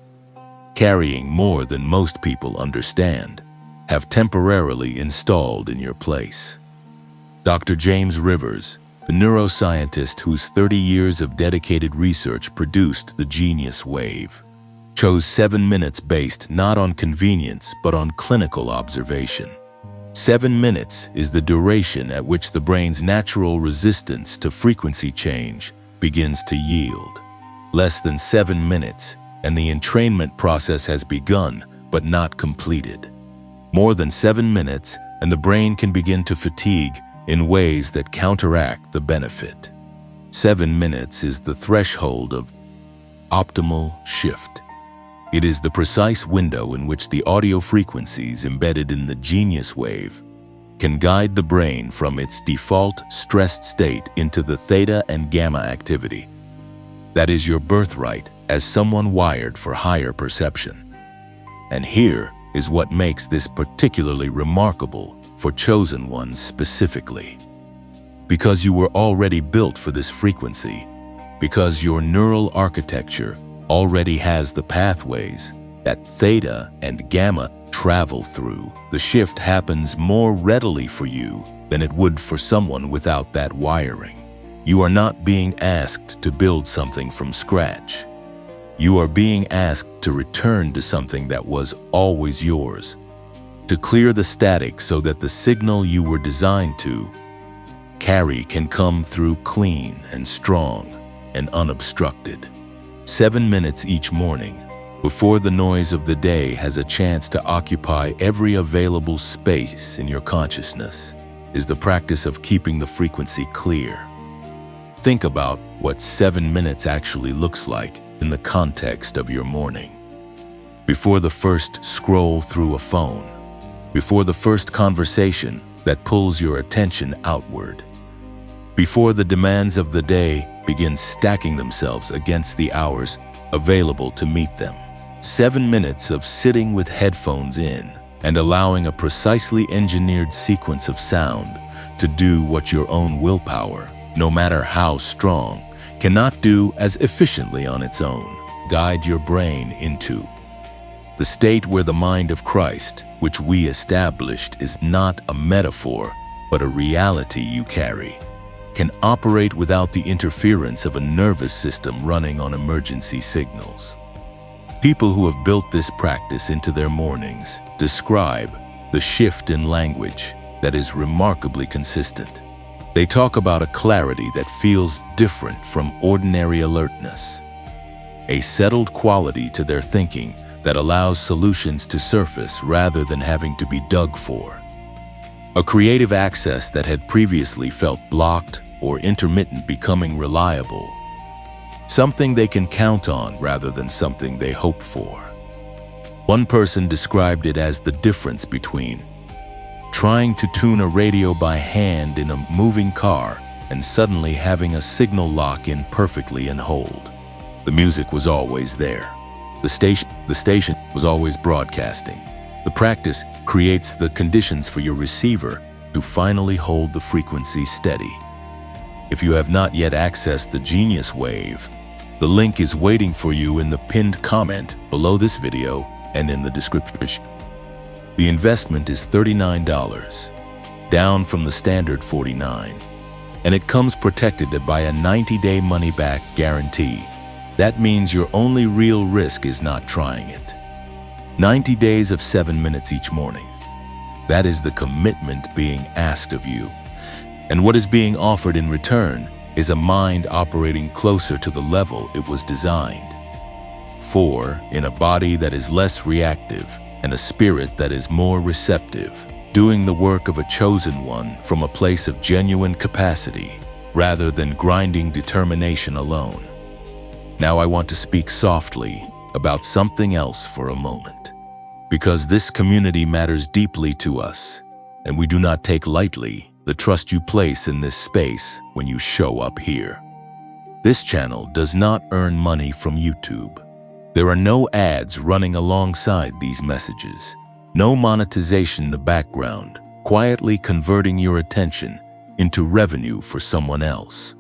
carrying more than most people understand have temporarily installed in your place. Dr. James Rivers, the neuroscientist whose 30 years of dedicated research produced the genius wave, chose 7 minutes based not on convenience but on clinical observation. 7 minutes is the duration at which the brain's natural resistance to frequency change begins to yield. Less than 7 minutes, and the entrainment process has begun but not completed. More than 7 minutes, and the brain can begin to fatigue in ways that counteract the benefit. 7 minutes is the threshold of optimal shift. It is the precise window in which the audio frequencies embedded in the genius wave can guide the brain from its default stressed state into the theta and gamma activity. That is your birthright as someone wired for higher perception. And here is what makes this particularly remarkable for chosen ones specifically. Because you were already built for this frequency, because your neural architecture already has the pathways that theta and gamma travel through, the shift happens more readily for you than it would for someone without that wiring. You are not being asked to build something from scratch. You are being asked to return to something that was always yours, to clear the static so that the signal you were designed to carry can come through clean and strong and unobstructed. 7 minutes each morning, before the noise of the day has a chance to occupy every available space in your consciousness, is the practice of keeping the frequency clear. Think about what 7 minutes actually looks like in the context of your morning. Before the first scroll through a phone, before the first conversation that pulls your attention outward, before the demands of the day begin stacking themselves against the hours available to meet them. 7 minutes of sitting with headphones in and allowing a precisely engineered sequence of sound to do what your own willpower, no matter how strong, cannot do as efficiently on its own. Guide your brain into the state where the mind of Christ, which we established is not a metaphor, but a reality you carry, can operate without the interference of a nervous system running on emergency signals. People who have built this practice into their mornings describe the shift in language that is remarkably consistent. They talk about a clarity that feels different from ordinary alertness, a settled quality to their thinking that allows solutions to surface rather than having to be dug for, a creative access that had previously felt blocked or intermittent becoming reliable, something they can count on rather than something they hope for. One person described it as the difference between trying to tune a radio by hand in a moving car and suddenly having a signal lock in perfectly and hold. The music was always there. The station was always broadcasting. The practice creates the conditions for your receiver to finally hold the frequency steady. If you have not yet accessed the Genius Wave, the link is waiting for you in the pinned comment below this video and in the description. The investment is $39, down from the standard $49, and it comes protected by a 90-day money-back guarantee. That means your only real risk is not trying it. 90 days of 7 minutes each morning. That is the commitment being asked of you. And what is being offered in return is a mind operating closer to the level it was designed for, in a body that is less reactive and a spirit that is more receptive, doing the work of a chosen one from a place of genuine capacity rather than grinding determination alone. Now I want to speak softly about something else for a moment. because this community matters deeply to us, and we do not take lightly the trust you place in this space when you show up here. This channel does not earn money from YouTube. There are no ads running alongside these messages, no monetization in the background, quietly converting your attention into revenue for someone else.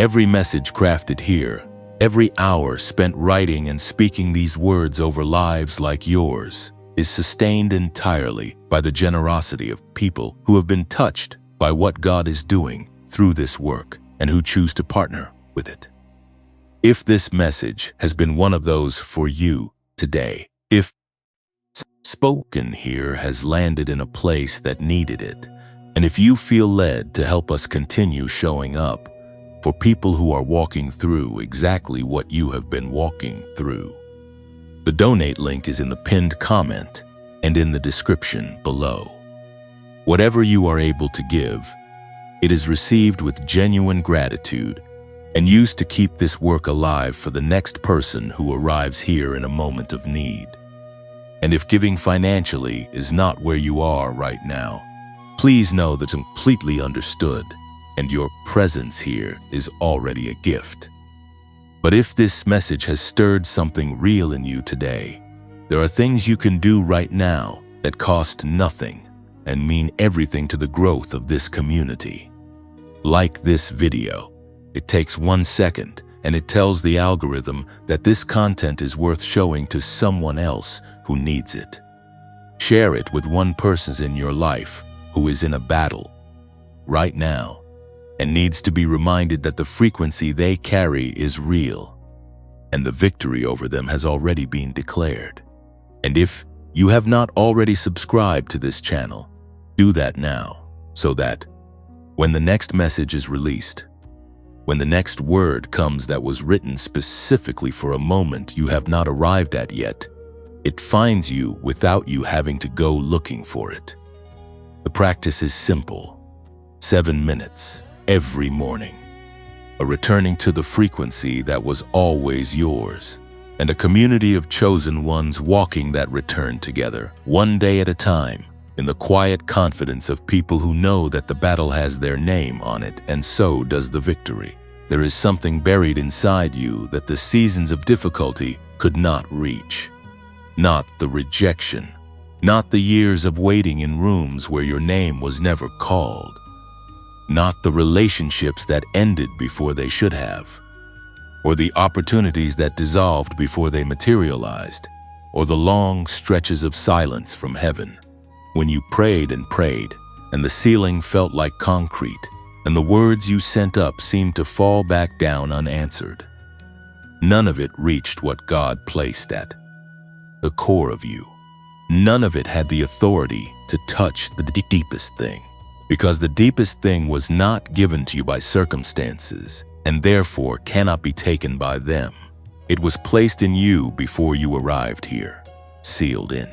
Every message crafted here, every hour spent writing and speaking these words over lives like yours, is sustained entirely by the generosity of people who have been touched by what God is doing through this work and who choose to partner with it. If this message has been one of those for you today, if spoken here has landed in a place that needed it, and if you feel led to help us continue showing up for people who are walking through exactly what you have been walking through, the donate link is in the pinned comment and in the description below. Whatever you are able to give, it is received with genuine gratitude and used to keep this work alive for the next person who arrives here in a moment of need. And if giving financially is not where you are right now, please know that's completely understood, and your presence here is already a gift. But if this message has stirred something real in you today, there are things you can do right now that cost nothing and mean everything to the growth of this community. Like this video. It takes 1 second, and it tells the algorithm that this content is worth showing to someone else who needs it. Share it with one person in your life who is in a battle right now and needs to be reminded that the frequency they carry is real and the victory over them has already been declared. And if you have not already subscribed to this channel, do that now so that when the next message is released, when the next word comes that was written specifically for a moment you have not arrived at yet, it finds you without you having to go looking for it. The practice is simple. 7 minutes every morning. A returning to the frequency that was always yours, and a community of chosen ones walking that return together, one day at a time, in the quiet confidence of people who know that the battle has their name on it, and so does the victory. There is something buried inside you that the seasons of difficulty could not reach. Not the rejection, not the years of waiting in rooms where your name was never called, not the relationships that ended before they should have, or the opportunities that dissolved before they materialized, or the long stretches of silence from heaven, when you prayed and prayed, and the ceiling felt like concrete, and the words you sent up seemed to fall back down unanswered. None of it reached what God placed at the core of you. None of it had the authority to touch the deepest thing, because the deepest thing was not given to you by circumstances, and therefore cannot be taken by them. It was placed in you before you arrived here, sealed in,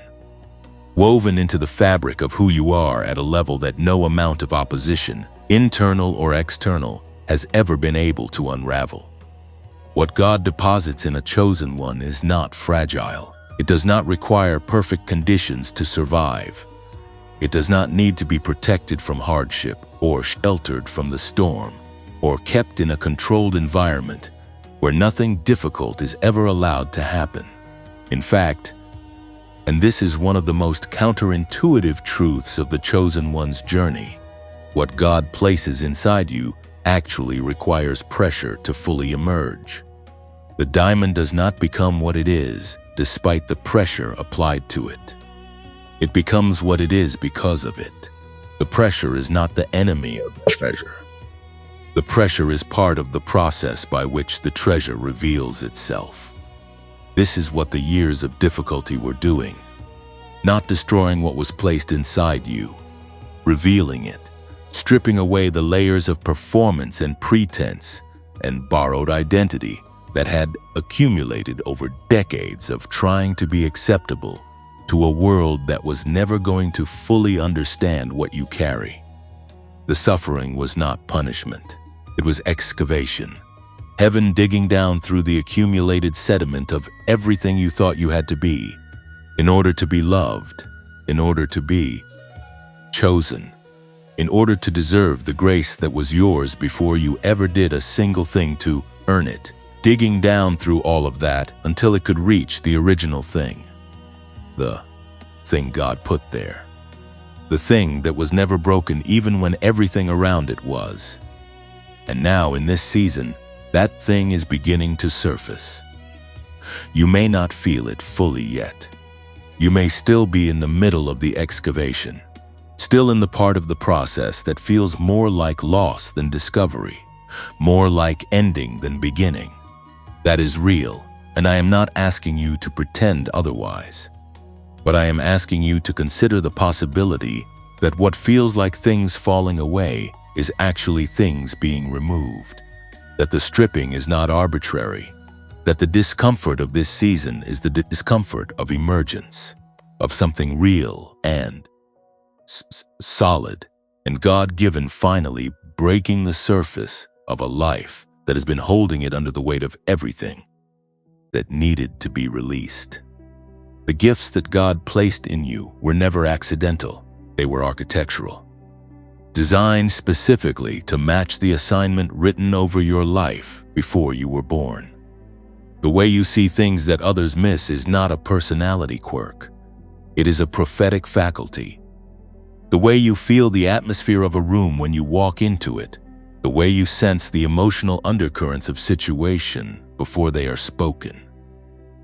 woven into the fabric of who you are at a level that no amount of opposition, internal or external, has ever been able to unravel. What God deposits in a chosen one is not fragile. It does not require perfect conditions to survive. It does not need to be protected from hardship, or sheltered from the storm, or kept in a controlled environment where nothing difficult is ever allowed to happen. In fact, and this is one of the most counterintuitive truths of the chosen one's journey, what God places inside you actually requires pressure to fully emerge. The diamond does not become what it is despite the pressure applied to it. It becomes what it is because of it. The pressure is not the enemy of the treasure. The pressure is part of the process by which the treasure reveals itself. This is what the years of difficulty were doing. Not destroying what was placed inside you, revealing it, stripping away the layers of performance and pretense and borrowed identity that had accumulated over decades of trying to be acceptable to a world that was never going to fully understand what you carry. The suffering was not punishment. It was excavation. Heaven digging down through the accumulated sediment of everything you thought you had to be. in order to be loved, in order to be chosen, in order to deserve the grace that was yours before you ever did a single thing to earn it, digging down through all of that until it could reach the original thing, the thing God put there, the thing that was never broken even when everything around it was. And now in this season, that thing is beginning to surface. You may not feel it fully yet. You may still be in the middle of the excavation, still in the part of the process that feels more like loss than discovery, more like ending than beginning. That is real, and I am not asking you to pretend otherwise. But I am asking you to consider the possibility that what feels like things falling away is actually things being removed, that the stripping is not arbitrary, that the discomfort of this season is the discomfort of emergence, of something real and solid and God-given finally breaking the surface of a life that has been holding it under the weight of everything that needed to be released. The gifts that God placed in you were never accidental. They were architectural, designed specifically to match the assignment written over your life before you were born. The way you see things that others miss is not a personality quirk. It is a prophetic faculty. The way you feel the atmosphere of a room when you walk into it, the way you sense the emotional undercurrents of situation before they are spoken,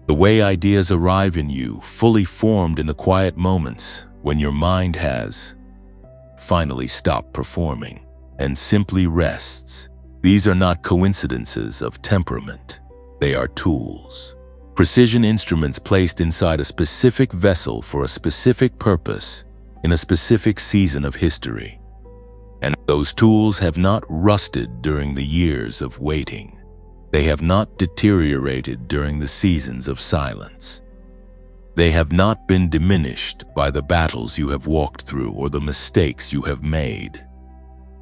the way ideas arrive in you fully formed in the quiet moments when your mind has finally stopped performing and simply rests. These are not coincidences of temperament. They are tools. Precision instruments placed inside a specific vessel for a specific purpose in a specific season of history. And those tools have not rusted during the years of waiting. They have not deteriorated during the seasons of silence. They have not been diminished by the battles you have walked through or the mistakes you have made,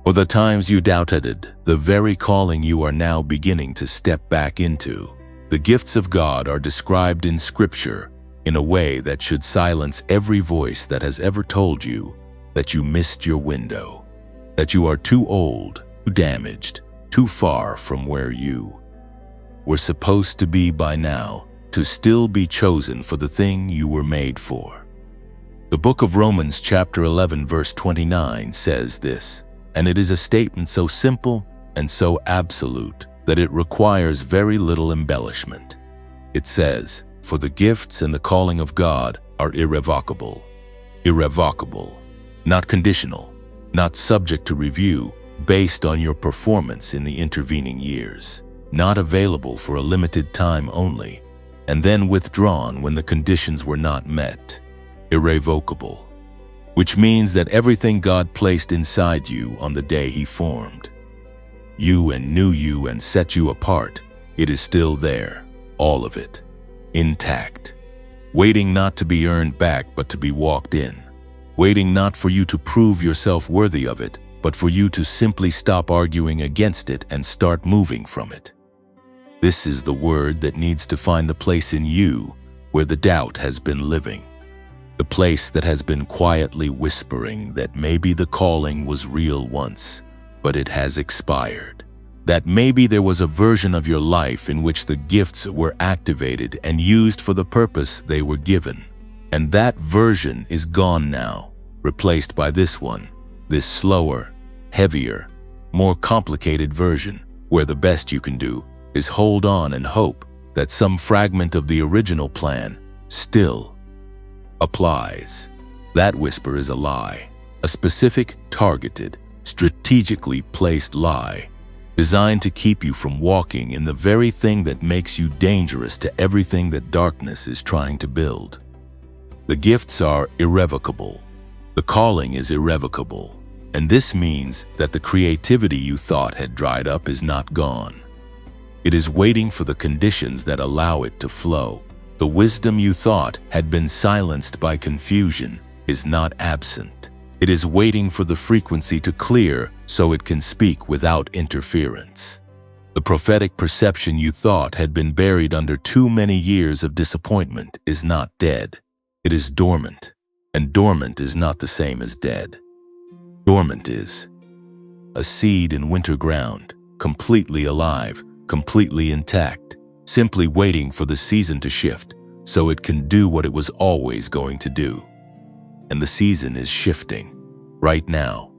or the times you doubted the very calling you are now beginning to step back into. The gifts of God are described in Scripture in a way that should silence every voice that has ever told you that you missed your window, that you are too old, too damaged, too far from where you were supposed to be by now to still be chosen for the thing you were made for. The book of Romans chapter 11 verse 29 says this, and it is a statement so simple and so absolute that it requires very little embellishment. It says, "For the gifts and the calling of God are irrevocable." Irrevocable, not conditional, not subject to review based on your performance in the intervening years, not available for a limited time only, and then withdrawn when the conditions were not met. Irrevocable, which means that everything God placed inside you on the day He formed you and knew you and set you apart, it is still there, all of it, intact, waiting not to be earned back but to be walked in, waiting not for you to prove yourself worthy of it, but for you to simply stop arguing against it and start moving from it. This is the word that needs to find the place in you where the doubt has been living, the place that has been quietly whispering that maybe the calling was real once, but it has expired. That maybe there was a version of your life in which the gifts were activated and used for the purpose they were given. And that version is gone now, replaced by this one, this slower, heavier, more complicated version, where the best you can do is hold on and hope that some fragment of the original plan still applies. That whisper is a lie, a specific, targeted, strategically placed lie, designed to keep you from walking in the very thing that makes you dangerous to everything that darkness is trying to build. The gifts are irrevocable. The calling is irrevocable. And this means that the creativity you thought had dried up is not gone. It is waiting for the conditions that allow it to flow. The wisdom you thought had been silenced by confusion is not absent. It is waiting for the frequency to clear so it can speak without interference. The prophetic perception you thought had been buried under too many years of disappointment is not dead. It is dormant, and dormant is not the same as dead. Dormant is a seed in winter ground, completely alive, completely intact, simply waiting for the season to shift so it can do what it was always going to do. And the season is shifting, right now,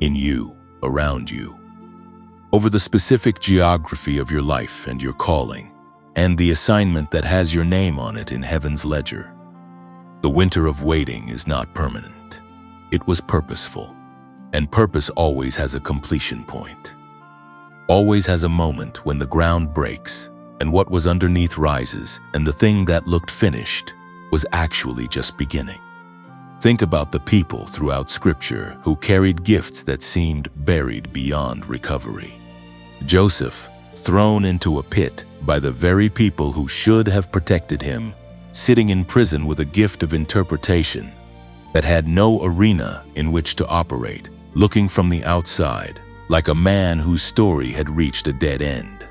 in you, around you, over the specific geography of your life and your calling, and the assignment that has your name on it in heaven's ledger. The winter of waiting is not permanent. It was purposeful, and purpose always has a completion point. Always has a moment when the ground breaks, and what was underneath rises, and the thing that looked finished was actually just beginning. Think about the people throughout Scripture who carried gifts that seemed buried beyond recovery. Joseph, thrown into a pit by the very people who should have protected him, sitting in prison with a gift of interpretation that had no arena in which to operate, looking from the outside, like a man whose story had reached a dead end.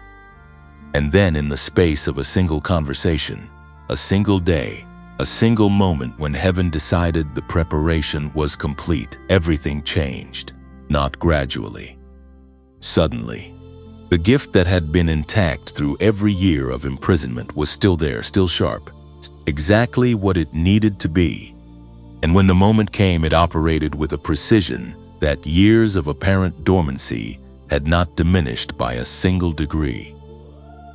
And then in the space of a single conversation, a single day, a single moment when heaven decided the preparation was complete, everything changed, not gradually. Suddenly, the gift that had been intact through every year of imprisonment was still there, still sharp, exactly what it needed to be. And when the moment came, it operated with a precision that years of apparent dormancy had not diminished by a single degree.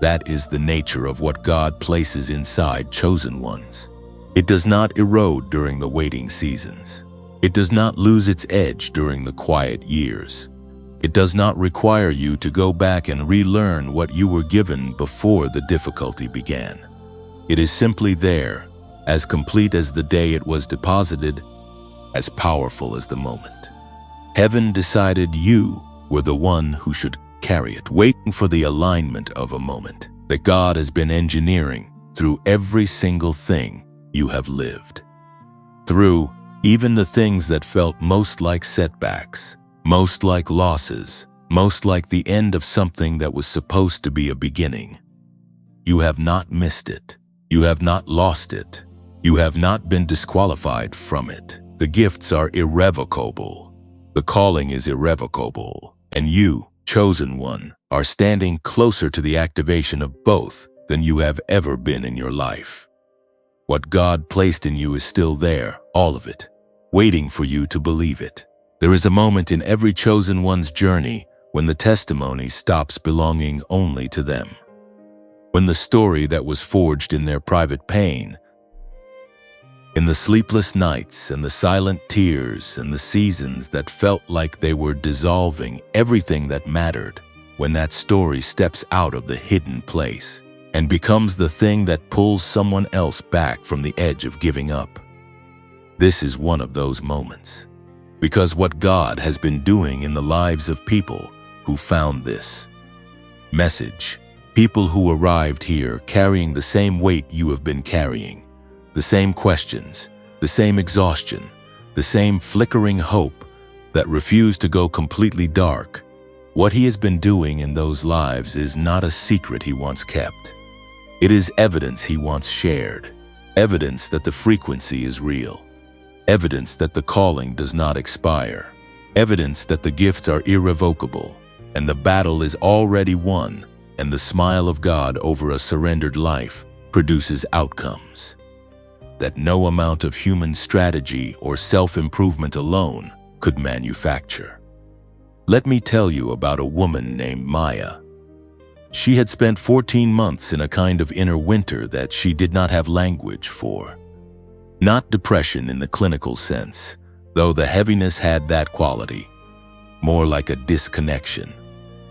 That is the nature of what God places inside chosen ones. It does not erode during the waiting seasons. It does not lose its edge during the quiet years. It does not require you to go back and relearn what you were given before the difficulty began. It is simply there, as complete as the day it was deposited, as powerful as the moment. Heaven decided you were the one who should carry it, waiting for the alignment of a moment that God has been engineering through every single thing you have lived. Through even the things that felt most like setbacks, most like losses, most like the end of something that was supposed to be a beginning. You have not missed it. You have not lost it. You have not been disqualified from it. The gifts are irrevocable. The calling is irrevocable. And you, chosen one, are standing closer to the activation of both than you have ever been in your life. What God placed in you is still there, all of it, waiting for you to believe it. There is a moment in every chosen one's journey when the testimony stops belonging only to them. When the story that was forged in their private pain, in the sleepless nights and the silent tears and the seasons that felt like they were dissolving everything that mattered, when that story steps out of the hidden place and becomes the thing that pulls someone else back from the edge of giving up. This is one of those moments. Because what God has been doing in the lives of people who found this message, people who arrived here carrying the same weight you have been carrying, the same questions, the same exhaustion, the same flickering hope that refused to go completely dark. What He has been doing in those lives is not a secret He once kept. It is evidence He once shared, evidence that the frequency is real, evidence that the calling does not expire, evidence that the gifts are irrevocable, and the battle is already won, and the smile of God over a surrendered life produces outcomes that no amount of human strategy or self-improvement alone could manufacture. Let me tell you about a woman named Maya. She had spent 14 months in a kind of inner winter that she did not have language for. Not depression in the clinical sense, though the heaviness had that quality. More like a disconnection,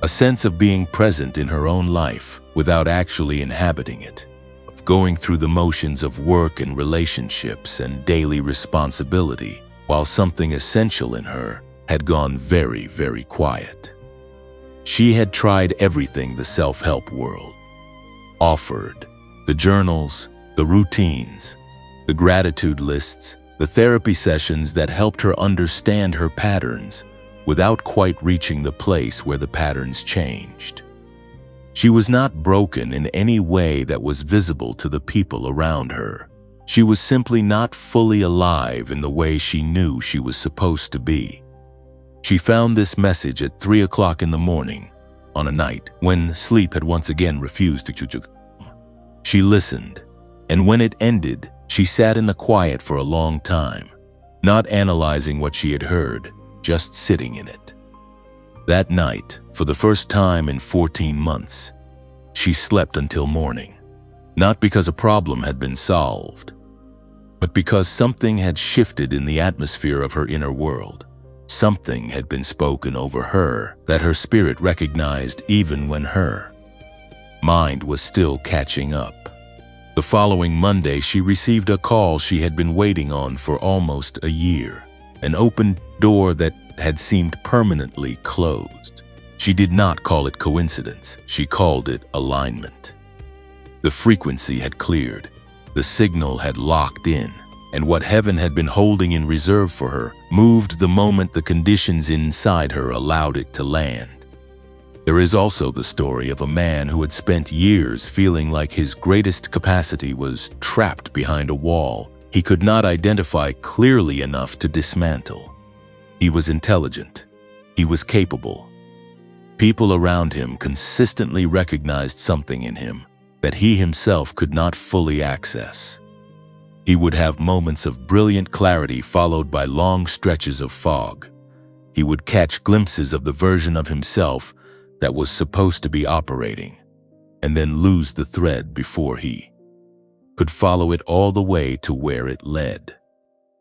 a sense of being present in her own life without actually inhabiting it, of going through the motions of work and relationships and daily responsibility, while something essential in her had gone very, very quiet. She had tried everything the self-help world offered: the journals, the routines, the gratitude lists, the therapy sessions that helped her understand her patterns without quite reaching the place where the patterns changed. She was not broken in any way that was visible to the people around her. She was simply not fully alive in the way she knew she was supposed to be. She found this message at 3 o'clock in the morning, on a night when sleep had once again refused to come. She listened, and when it ended, she sat in the quiet for a long time, not analyzing what she had heard, just sitting in it. That night, for the first time in 14 months, she slept until morning, not because a problem had been solved, but because something had shifted in the atmosphere of her inner world. Something had been spoken over her that her spirit recognized even when her mind was still catching up. The following Monday, she received a call she had been waiting on for almost a year, an open door that had seemed permanently closed. She did not call it coincidence, she called it alignment. The frequency had cleared, the signal had locked in, and what heaven had been holding in reserve for her moved the moment the conditions inside her allowed it to land. There is also the story of a man who had spent years feeling like his greatest capacity was trapped behind a wall he could not identify clearly enough to dismantle. He was intelligent. He was capable. People around him consistently recognized something in him that he himself could not fully access. He would have moments of brilliant clarity followed by long stretches of fog. He would catch glimpses of the version of himself that was supposed to be operating, and then lose the thread before he could follow it all the way to where it led.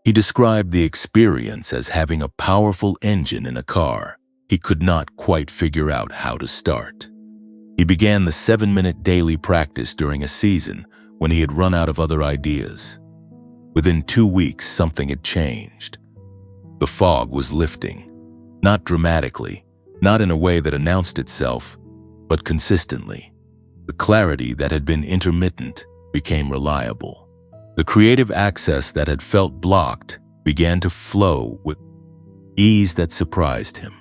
He described the experience as having a powerful engine in a car he could not quite figure out how to start. He began the 7-minute daily practice during a season when he had run out of other ideas. Within 2 weeks, something had changed. The fog was lifting, not dramatically, not in a way that announced itself, but consistently. The clarity that had been intermittent became reliable. The creative access that had felt blocked began to flow with ease that surprised him.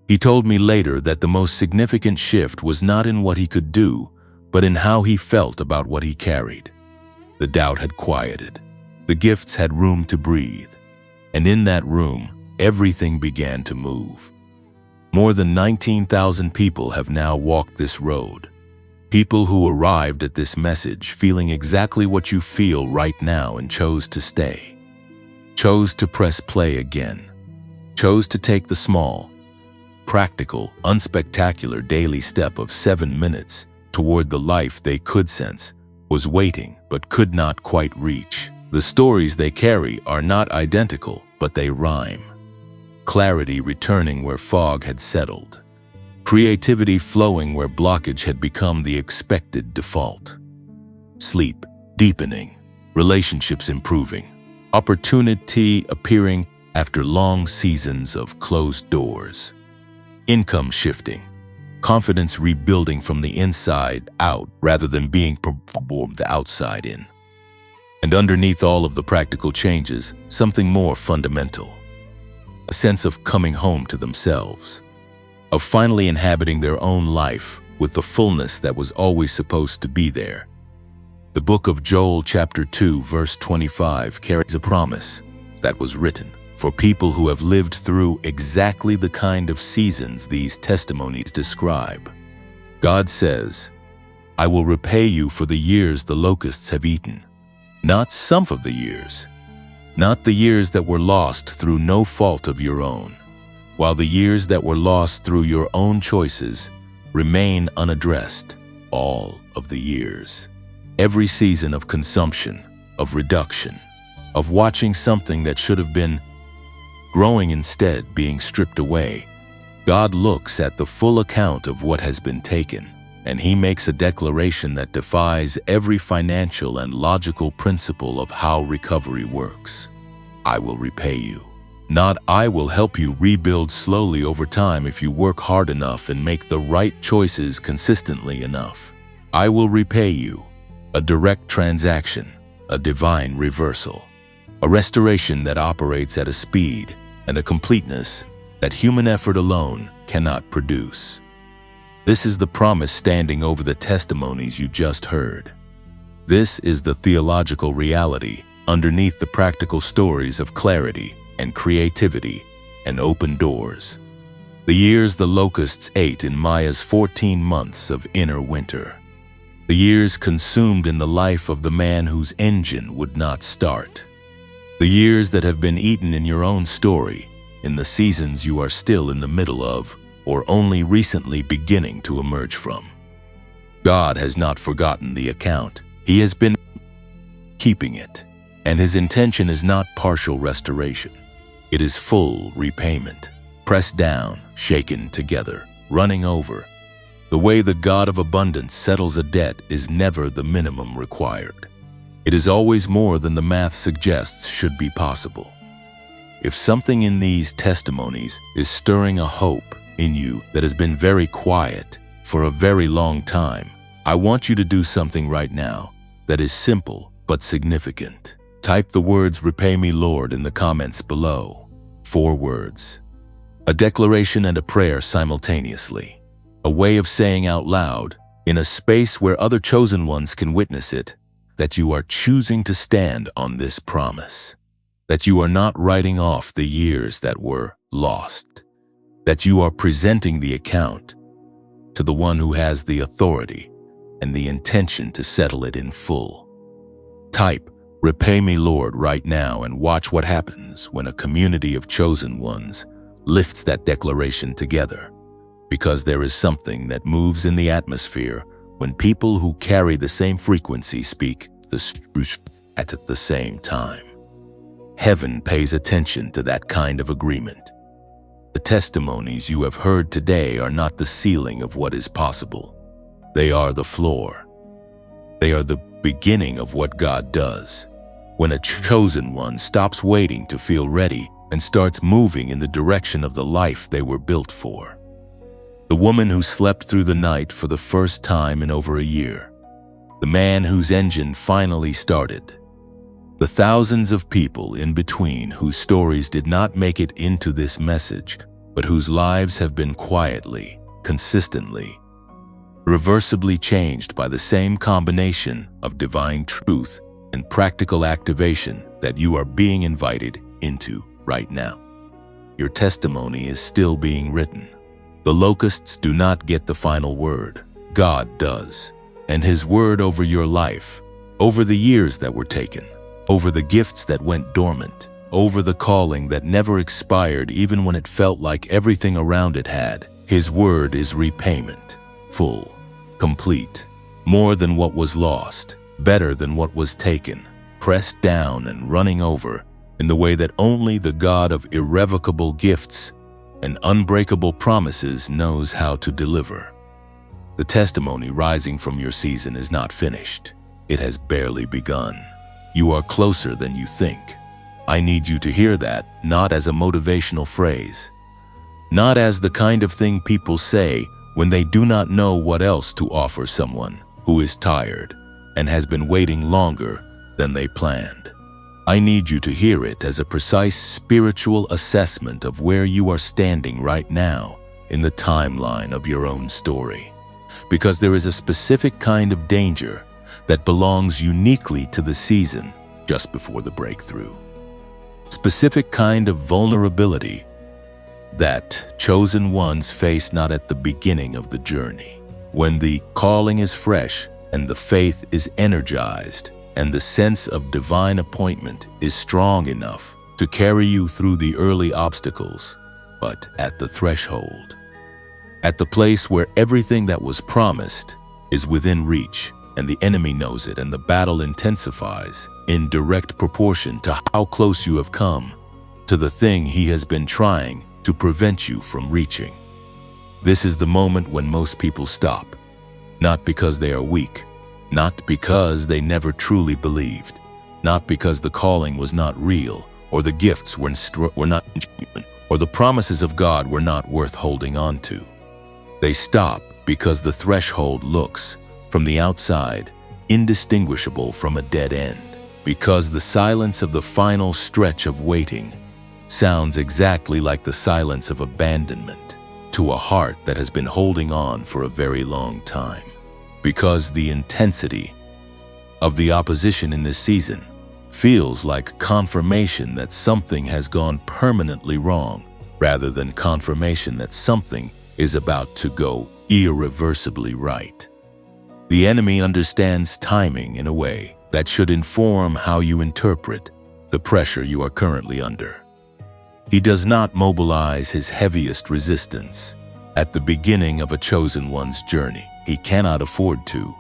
He told me later that the most significant shift was not in what he could do, but in how he felt about what he carried. The doubt had quieted. The gifts had room to breathe. And in that room, everything began to move. More than 19,000 people have now walked this road. People who arrived at this message feeling exactly what you feel right now and chose to stay. Chose to press play again. Chose to take the small, practical, unspectacular daily step of 7 minutes toward the life they could sense was waiting but could not quite reach. The stories they carry are not identical, but they rhyme. Clarity returning where fog had settled. Creativity flowing where blockage had become the expected default. Sleep deepening. Relationships improving. Opportunity appearing after long seasons of closed doors. Income shifting. Confidence rebuilding from the inside out rather than being performed the outside in. And underneath all of the practical changes, something more fundamental. A sense of coming home to themselves. Of finally inhabiting their own life with the fullness that was always supposed to be there. The book of Joel chapter 2 verse 25 carries a promise that was written for people who have lived through exactly the kind of seasons these testimonies describe. God says, "I will repay you for the years the locusts have eaten, not some of the years, not the years that were lost through no fault of your own, while the years that were lost through your own choices remain unaddressed, all of the years." Every season of consumption, of reduction, of watching something that should have been growing instead being stripped away, God looks at the full account of what has been taken, and he makes a declaration that defies every financial and logical principle of how recovery works. I will repay you. Not I will help you rebuild slowly over time if you work hard enough and make the right choices consistently enough. I will repay you. A direct transaction, a divine reversal, a restoration that operates at a speed and a completeness that human effort alone cannot produce. This is the promise standing over the testimonies you just heard. This is the theological reality underneath the practical stories of clarity and creativity and open doors. The years the locusts ate in Maya's 14 months of inner winter. The years consumed in the life of the man whose engine would not start. The years that have been eaten in your own story, in the seasons you are still in the middle of, or only recently beginning to emerge from. God has not forgotten the account. He has been keeping it, and His intention is not partial restoration. It is full repayment, pressed down, shaken together, running over. The way the God of abundance settles a debt is never the minimum required. It is always more than the math suggests should be possible. If something in these testimonies is stirring a hope in you that has been very quiet for a very long time, I want you to do something right now that is simple but significant. Type the words "Repay me, Lord" in the comments below. 4 words. A declaration and a prayer simultaneously. A way of saying out loud, in a space where other chosen ones can witness it, that you are choosing to stand on this promise. That you are not writing off the years that were lost. That you are presenting the account to the one who has the authority and the intention to settle it in full. Type "Repay me, Lord" right now and watch what happens when a community of chosen ones lifts that declaration together. Because there is something that moves in the atmosphere when people who carry the same frequency speak the truth at the same time. Heaven pays attention to that kind of agreement. The testimonies you have heard today are not the ceiling of what is possible. They are the floor. They are the beginning of what God does. When a chosen one stops waiting to feel ready and starts moving in the direction of the life they were built for. The woman who slept through the night for the first time in over a year. The man whose engine finally started. The thousands of people in between whose stories did not make it into this message, but whose lives have been quietly, consistently, reversibly changed by the same combination of divine truth and practical activation that you are being invited into right now. Your testimony is still being written. The locusts do not get the final word. God does. And His word over your life, over the years that were taken, over the gifts that went dormant, over the calling that never expired even when it felt like everything around it had. His word is repayment, full, complete, more than what was lost, better than what was taken, pressed down and running over in the way that only the God of irrevocable gifts and unbreakable promises knows how to deliver. The testimony rising from your season is not finished. It has barely begun. You are closer than you think. I need you to hear that, not as a motivational phrase, not as the kind of thing people say when they do not know what else to offer someone who is tired and has been waiting longer than they planned. I need you to hear it as a precise spiritual assessment of where you are standing right now in the timeline of your own story. Because there is a specific kind of danger that belongs uniquely to the season just before the breakthrough. Specific kind of vulnerability that chosen ones face not at the beginning of the journey, when the calling is fresh and the faith is energized and the sense of divine appointment is strong enough to carry you through the early obstacles, but at the threshold, at the place where everything that was promised is within reach and the enemy knows it and the battle intensifies in direct proportion to how close you have come to the thing he has been trying to prevent you from reaching. This is the moment when most people stop, not because they are weak, not because they never truly believed, not because the calling was not real, or the gifts were not genuine, or the promises of God were not worth holding on to. They stop because the threshold looks, from the outside, indistinguishable from a dead end, because the silence of the final stretch of waiting sounds exactly like the silence of abandonment to a heart that has been holding on for a very long time. Because the intensity of the opposition in this season feels like confirmation that something has gone permanently wrong, rather than confirmation that something is about to go irreversibly right. The enemy understands timing in a way that should inform how you interpret the pressure you are currently under. He does not mobilize his heaviest resistance at the beginning of a chosen one's journey. He cannot afford to,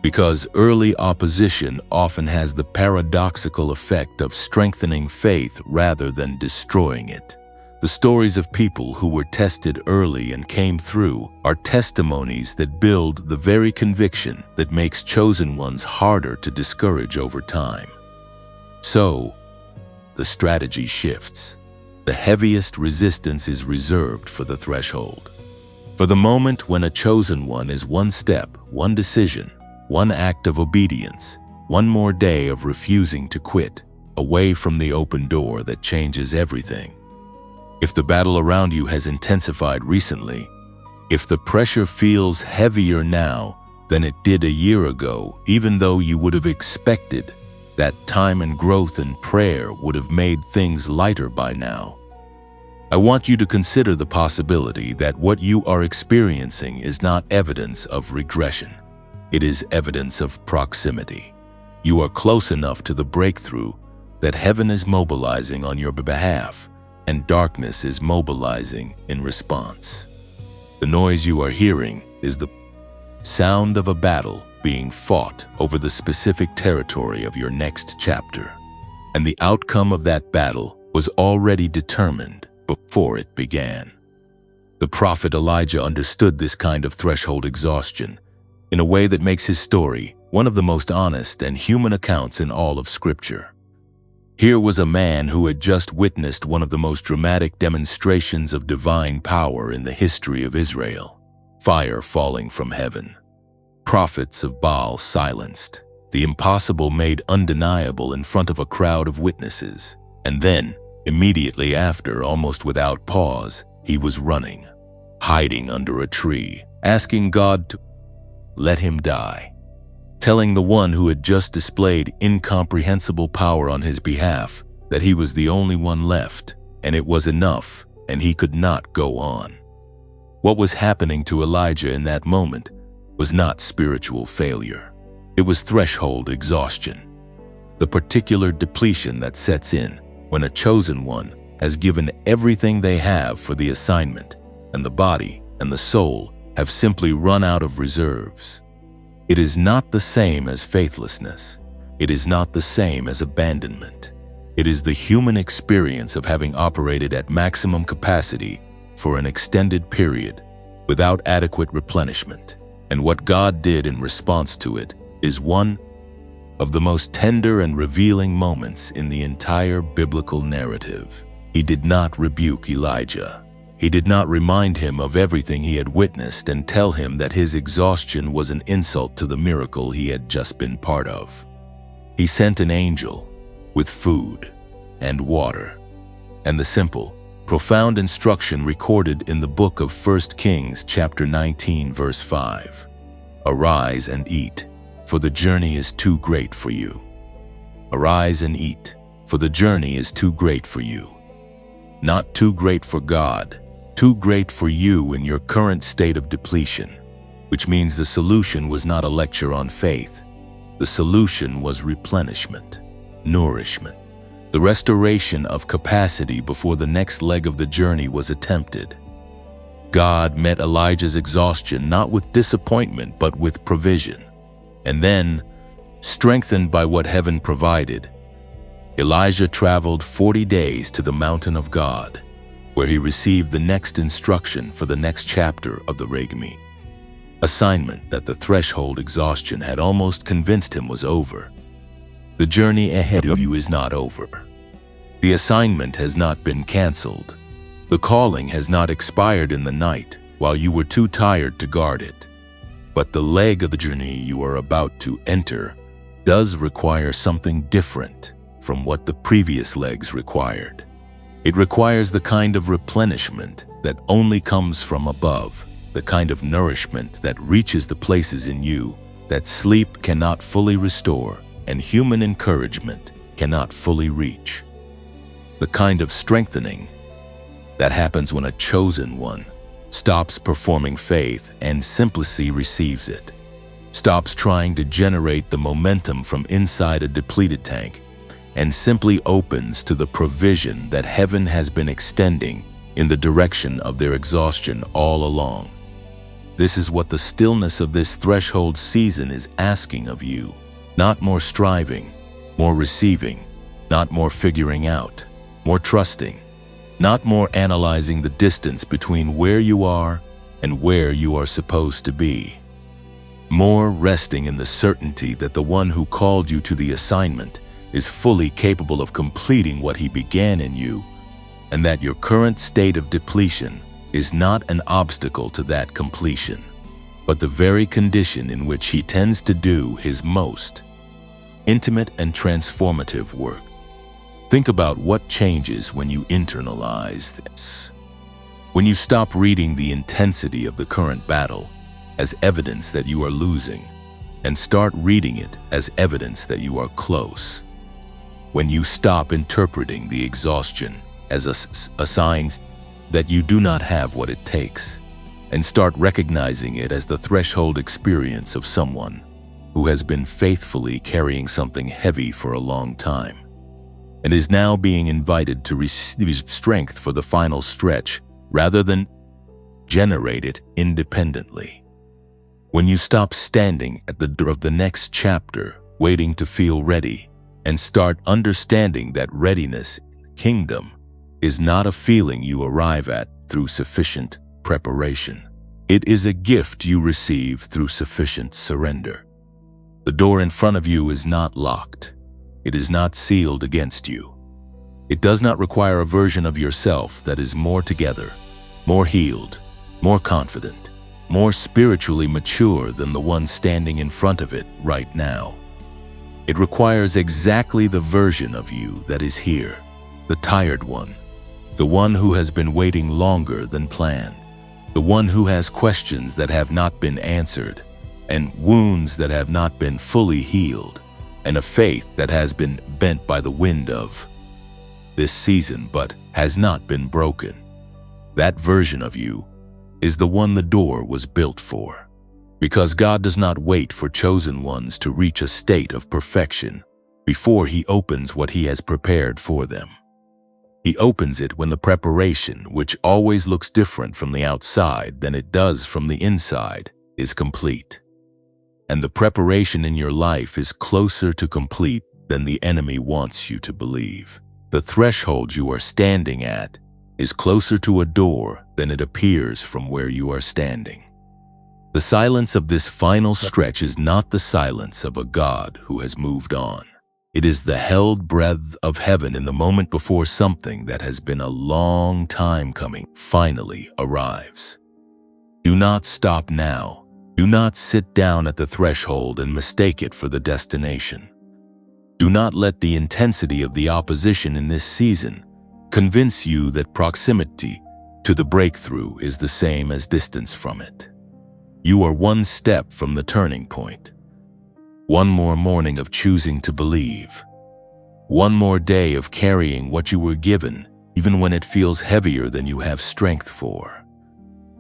because early opposition often has the paradoxical effect of strengthening faith rather than destroying it. The stories of people who were tested early and came through are testimonies that build the very conviction that makes chosen ones harder to discourage over time. So, the strategy shifts. The heaviest resistance is reserved for the threshold. For the moment when a chosen one is one step, one decision, one act of obedience, one more day of refusing to quit, away from the open door that changes everything. If the battle around you has intensified recently, if the pressure feels heavier now than it did a year ago, even though you would have expected that time and growth in prayer would have made things lighter by now, I want you to consider the possibility that what you are experiencing is not evidence of regression. It is evidence of proximity. You are close enough to the breakthrough that heaven is mobilizing on your behalf, and darkness is mobilizing in response. The noise you are hearing is the sound of a battle being fought over the specific territory of your next chapter, and the outcome of that battle was already determined before it began. The prophet Elijah understood this kind of threshold exhaustion in a way that makes his story one of the most honest and human accounts in all of Scripture. Here was a man who had just witnessed one of the most dramatic demonstrations of divine power in the history of Israel: fire falling from heaven, prophets of Baal silenced, the impossible made undeniable in front of a crowd of witnesses. And then, immediately after, almost without pause, he was running, hiding under a tree, asking God to let him die, telling the one who had just displayed incomprehensible power on his behalf that he was the only one left, and it was enough, and he could not go on. What was happening to Elijah in that moment was not spiritual failure. It was threshold exhaustion, the particular depletion that sets in when a chosen one has given everything they have for the assignment, and the body and the soul have simply run out of reserves. It is not the same as faithlessness. It is not the same as abandonment. It is the human experience of having operated at maximum capacity for an extended period without adequate replenishment. And what God did in response to it is one of the most tender and revealing moments in the entire biblical narrative. He did not rebuke Elijah. He did not remind him of everything he had witnessed and tell him that his exhaustion was an insult to the miracle he had just been part of. He sent an angel with food and water, and the simple, profound instruction recorded in the book of 1 Kings chapter 19 verse 5. Arise and eat, for the journey is too great for you. Arise and eat, for the journey is too great for you. Not too great for God, too great for you in your current state of depletion, which means the solution was not a lecture on faith. The solution was replenishment, nourishment, the restoration of capacity before the next leg of the journey was attempted. God met Elijah's exhaustion not with disappointment but with provision. And then, strengthened by what heaven provided, Elijah traveled 40 days to the mountain of God, where he received the next instruction for the next chapter of the Regmi. Assignment that the threshold exhaustion had almost convinced him was over. The journey ahead of you is not over. The assignment has not been canceled. The calling has not expired in the night while you were too tired to guard it. But the leg of the journey you are about to enter does require something different from what the previous legs required. It requires the kind of replenishment that only comes from above, the kind of nourishment that reaches the places in you that sleep cannot fully restore and human encouragement cannot fully reach. The kind of strengthening that happens when a chosen one stops performing faith and simply receives it, stops trying to generate the momentum from inside a depleted tank, and simply opens to the provision that heaven has been extending in the direction of their exhaustion all along. This is what the stillness of this threshold season is asking of you. Not more striving, more receiving, not more figuring out, more trusting, not more analyzing the distance between where you are and where you are supposed to be. More resting in the certainty that the one who called you to the assignment is fully capable of completing what he began in you, and that your current state of depletion is not an obstacle to that completion, but the very condition in which he tends to do his most intimate and transformative work. Think about what changes when you internalize this. When you stop reading the intensity of the current battle as evidence that you are losing and start reading it as evidence that you are close. When you stop interpreting the exhaustion as a sign that you do not have what it takes and start recognizing it as the threshold experience of someone who has been faithfully carrying something heavy for a long time and is now being invited to receive strength for the final stretch rather than generate it independently. When you stop standing at the door of the next chapter, waiting to feel ready, and start understanding that readiness in the kingdom is not a feeling you arrive at through sufficient preparation. It is a gift you receive through sufficient surrender. The door in front of you is not locked. It is not sealed against you. It does not require a version of yourself that is more together, more healed, more confident, more spiritually mature than the one standing in front of it right now. It requires exactly the version of you that is here, the tired one, the one who has been waiting longer than planned, the one who has questions that have not been answered, and wounds that have not been fully healed, and a faith that has been bent by the wind of this season but has not been broken. That version of you is the one the door was built for, because God does not wait for chosen ones to reach a state of perfection before he opens what he has prepared for them. He opens it when the preparation, which always looks different from the outside than it does from the inside, is complete. And the preparation in your life is closer to complete than the enemy wants you to believe. The threshold you are standing at is closer to a door than it appears from where you are standing. The silence of this final stretch is not the silence of a God who has moved on. It is the held breath of heaven in the moment before something that has been a long time coming finally arrives. Do not stop now. Do not sit down at the threshold and mistake it for the destination. Do not let the intensity of the opposition in this season convince you that proximity to the breakthrough is the same as distance from it. You are one step from the turning point. One more morning of choosing to believe. One more day of carrying what you were given, even when it feels heavier than you have strength for.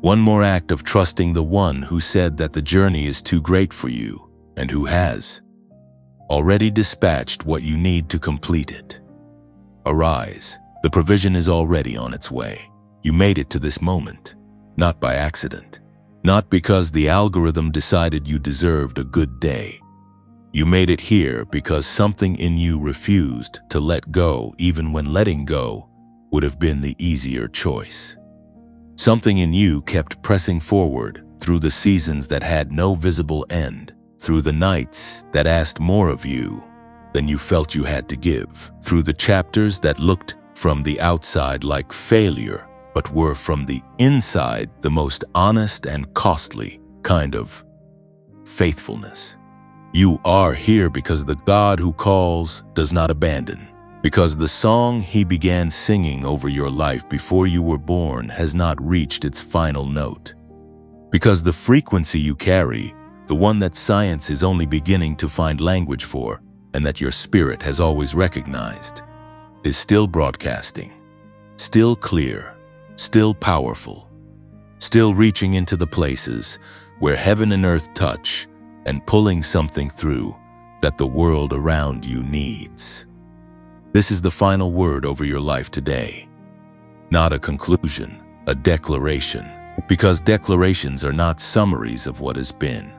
One more act of trusting the one who said that the journey is too great for you and who has already dispatched what you need to complete it. Arise. The provision is already on its way. You made it to this moment, not by accident, not because the algorithm decided you deserved a good day. You made it here because something in you refused to let go even when letting go would have been the easier choice. Something in you kept pressing forward through the seasons that had no visible end, through the nights that asked more of you than you felt you had to give, through the chapters that looked from the outside like failure, but were from the inside the most honest and costly kind of faithfulness. You are here because the God who calls does not abandon, because the song he began singing over your life before you were born has not reached its final note, because the frequency you carry the one that science is only beginning to find language for, and that your spirit has always recognized, is still broadcasting, still clear, still powerful, still reaching into the places where heaven and earth touch and pulling something through that the world around you needs. This is the final word over your life today. Not a conclusion, a declaration. Because declarations are not summaries of what has been.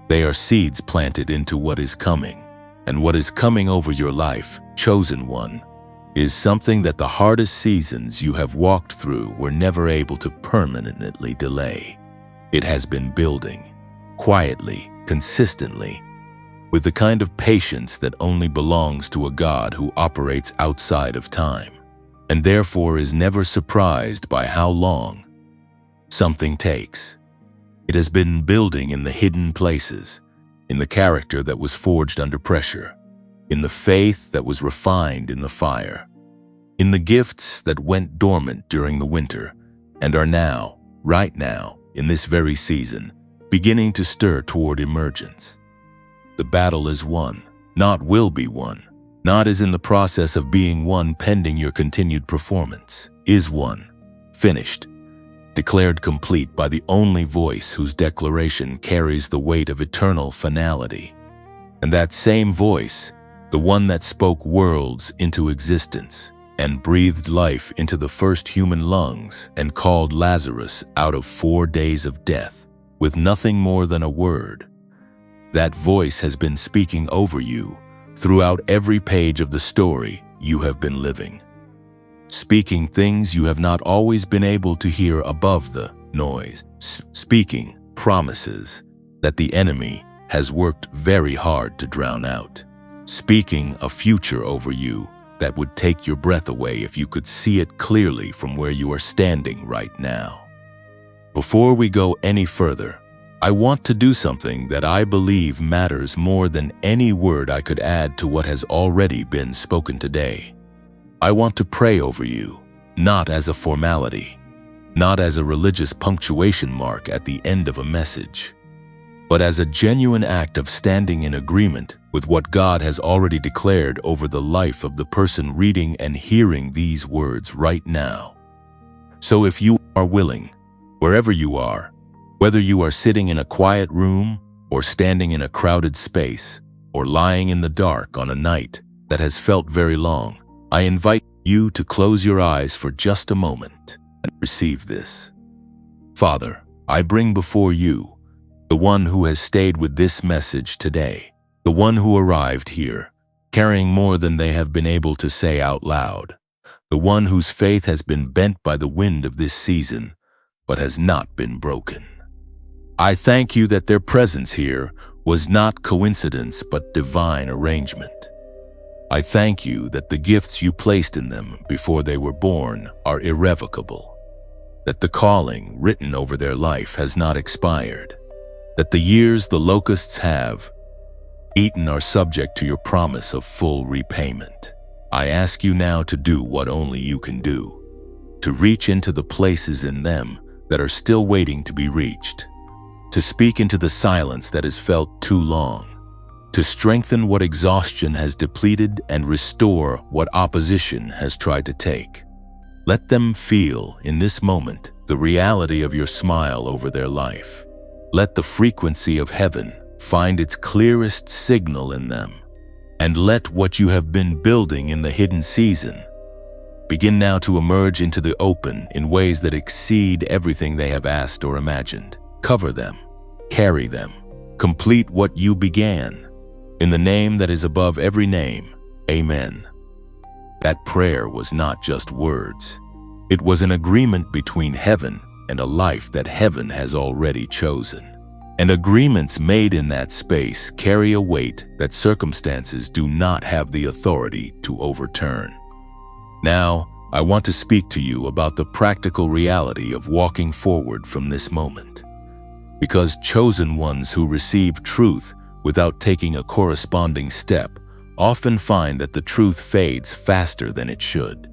They are seeds planted into what is coming. And what is coming over your life, chosen one, is something that the hardest seasons you have walked through were never able to permanently delay. It has been building, quietly, consistently, with the kind of patience that only belongs to a God who operates outside of time, and therefore is never surprised by how long something takes. It has been building in the hidden places, in the character that was forged under pressure, in the faith that was refined in the fire, in the gifts that went dormant during the winter and are now, right now, in this very season, beginning to stir toward emergence. The battle is won, not will be won, not is in the process of being won pending your continued performance, is won, finished, declared complete by the only voice whose declaration carries the weight of eternal finality. And that same voice, the one that spoke worlds into existence and breathed life into the first human lungs and called Lazarus out of 4 days of death with nothing more than a word, that voice has been speaking over you throughout every page of the story you have been living. Speaking things you have not always been able to hear above the noise. Speaking promises that the enemy has worked very hard to drown out. Speaking a future over you that would take your breath away if you could see it clearly from where you are standing right now. Before we go any further, I want to do something that I believe matters more than any word I could add to what has already been spoken today. I want to pray over you, not as a formality, not as a religious punctuation mark at the end of a message, but as a genuine act of standing in agreement with what God has already declared over the life of the person reading and hearing these words right now. So if you are willing, wherever you are, whether you are sitting in a quiet room or standing in a crowded space or lying in the dark on a night that has felt very long, I invite you to close your eyes for just a moment and receive this. Father, I bring before you the one who has stayed with this message today, the one who arrived here, carrying more than they have been able to say out loud, the one whose faith has been bent by the wind of this season, but has not been broken. I thank you that their presence here was not coincidence but divine arrangement. I thank you that the gifts you placed in them before they were born are irrevocable, that the calling written over their life has not expired, that the years the locusts have eaten are subject to your promise of full repayment. I ask you now to do what only you can do, to reach into the places in them that are still waiting to be reached, to speak into the silence that has felt too long, to strengthen what exhaustion has depleted and restore what opposition has tried to take. Let them feel in this moment the reality of your smile over their life. Let the frequency of heaven find its clearest signal in them, and let what you have been building in the hidden season begin now to emerge into the open in ways that exceed everything they have asked or imagined. Cover them, carry them, complete what you began. In the name that is above every name, Amen. That prayer was not just words. It was an agreement between heaven and a life that heaven has already chosen. And agreements made in that space carry a weight that circumstances do not have the authority to overturn. Now, I want to speak to you about the practical reality of walking forward from this moment. Because chosen ones who receive truth without taking a corresponding step often find that the truth fades faster than it should.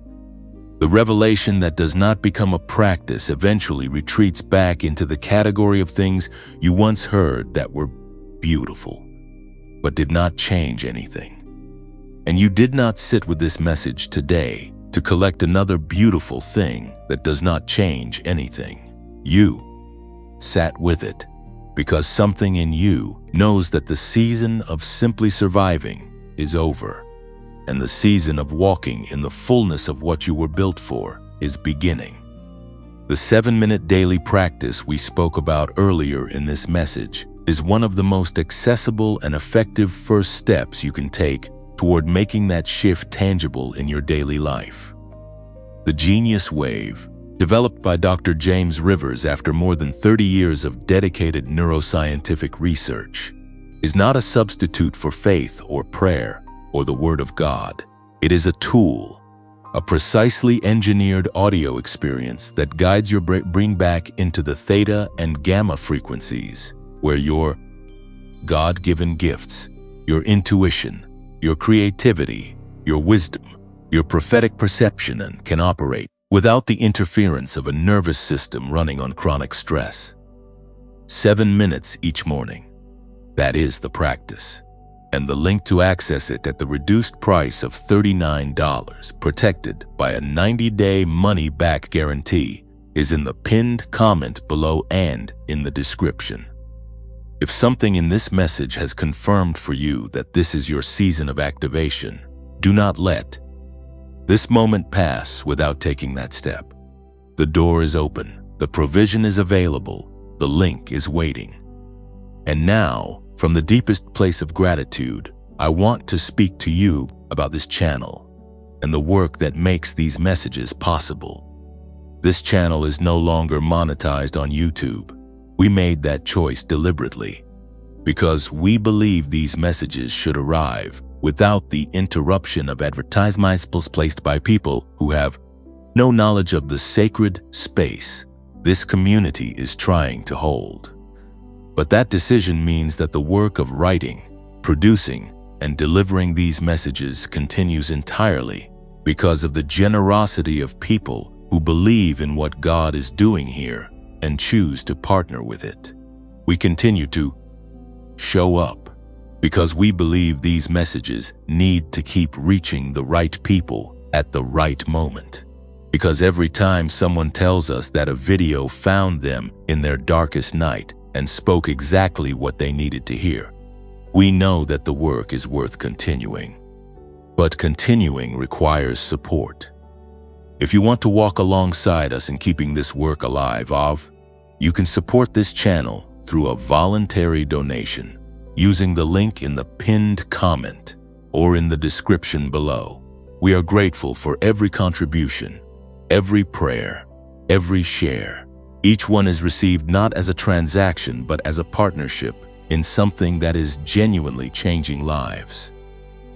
The revelation that does not become a practice eventually retreats back into the category of things you once heard that were beautiful, but did not change anything. And you did not sit with this message today to collect another beautiful thing that does not change anything. You sat with it because something in you knows that the season of simply surviving is over, and the season of walking in the fullness of what you were built for is beginning. The 7-minute daily practice we spoke about earlier in this message is one of the most accessible and effective first steps you can take toward making that shift tangible in your daily life. The Genius Wave, developed by Dr. James Rivers after more than 30 years of dedicated neuroscientific research, is not a substitute for faith or prayer or the Word of God. It is a tool, a precisely engineered audio experience that guides your brain back into the theta and gamma frequencies, where your God-given gifts, your intuition, your creativity, your wisdom, your prophetic perception can operate without the interference of a nervous system running on chronic stress. 7 minutes each morning. That is the practice. And the link to access it at the reduced price of $39, protected by a 90-day money-back guarantee, is in the pinned comment below and in the description. If something in this message has confirmed for you that this is your season of activation, do not let this moment pass without taking that step. The door is open, the provision is available, the link is waiting. And now, from the deepest place of gratitude, I want to speak to you about this channel and the work that makes these messages possible. This channel is no longer monetized on YouTube. We made that choice deliberately because we believe these messages should arrive without the interruption of advertisements placed by people who have no knowledge of the sacred space this community is trying to hold. But that decision means that the work of writing, producing, and delivering these messages continues entirely because of the generosity of people who believe in what God is doing here and choose to partner with it. We continue to show up because we believe these messages need to keep reaching the right people at the right moment. Because every time someone tells us that a video found them in their darkest night and spoke exactly what they needed to hear, we know that the work is worth continuing. But continuing requires support. If you want to walk alongside us in keeping this work alive, you can support this channel through a voluntary donation using the link in the pinned comment or in the description below. We are grateful for every contribution, every prayer, every share. Each one is received not as a transaction but as a partnership in something that is genuinely changing lives.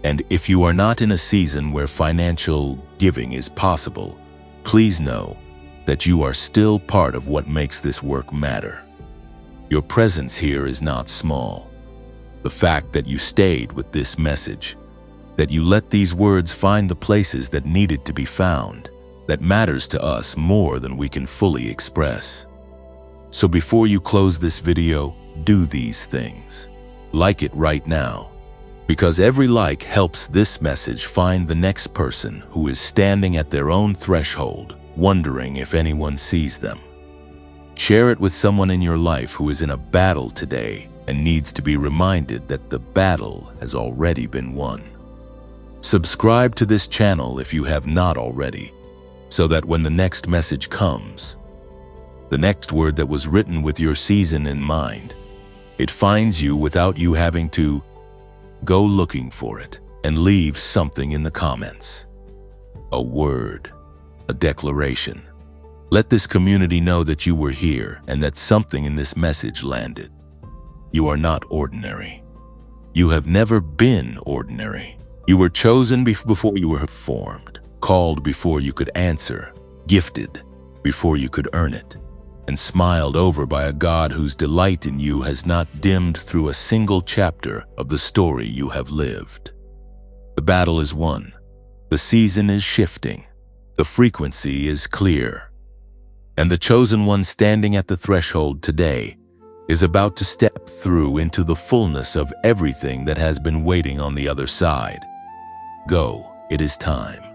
And if you are not in a season where financial giving is possible, please know that you are still part of what makes this work matter. Your presence here is not small. The fact that you stayed with this message, that you let these words find the places that needed to be found, that matters to us more than we can fully express. So before you close this video, do these things. Like it right now, because every like helps this message find the next person who is standing at their own threshold, wondering if anyone sees them. Share it with someone in your life who is in a battle today and needs to be reminded that the battle has already been won. Subscribe to this channel if you have not already, so that when the next message comes, the next word that was written with your season in mind, it finds you without you having to go looking for it and leave something in the comments. A word, a declaration. Let this community know that you were here and that something in this message landed. You are not ordinary. You have never been ordinary. You were chosen before you were formed, called before you could answer, gifted before you could earn it, and smiled over by a God whose delight in you has not dimmed through a single chapter of the story you have lived. The battle is won. The season is shifting. The frequency is clear. And the chosen one standing at the threshold today is about to step through into the fullness of everything that has been waiting on the other side. Go, it is time.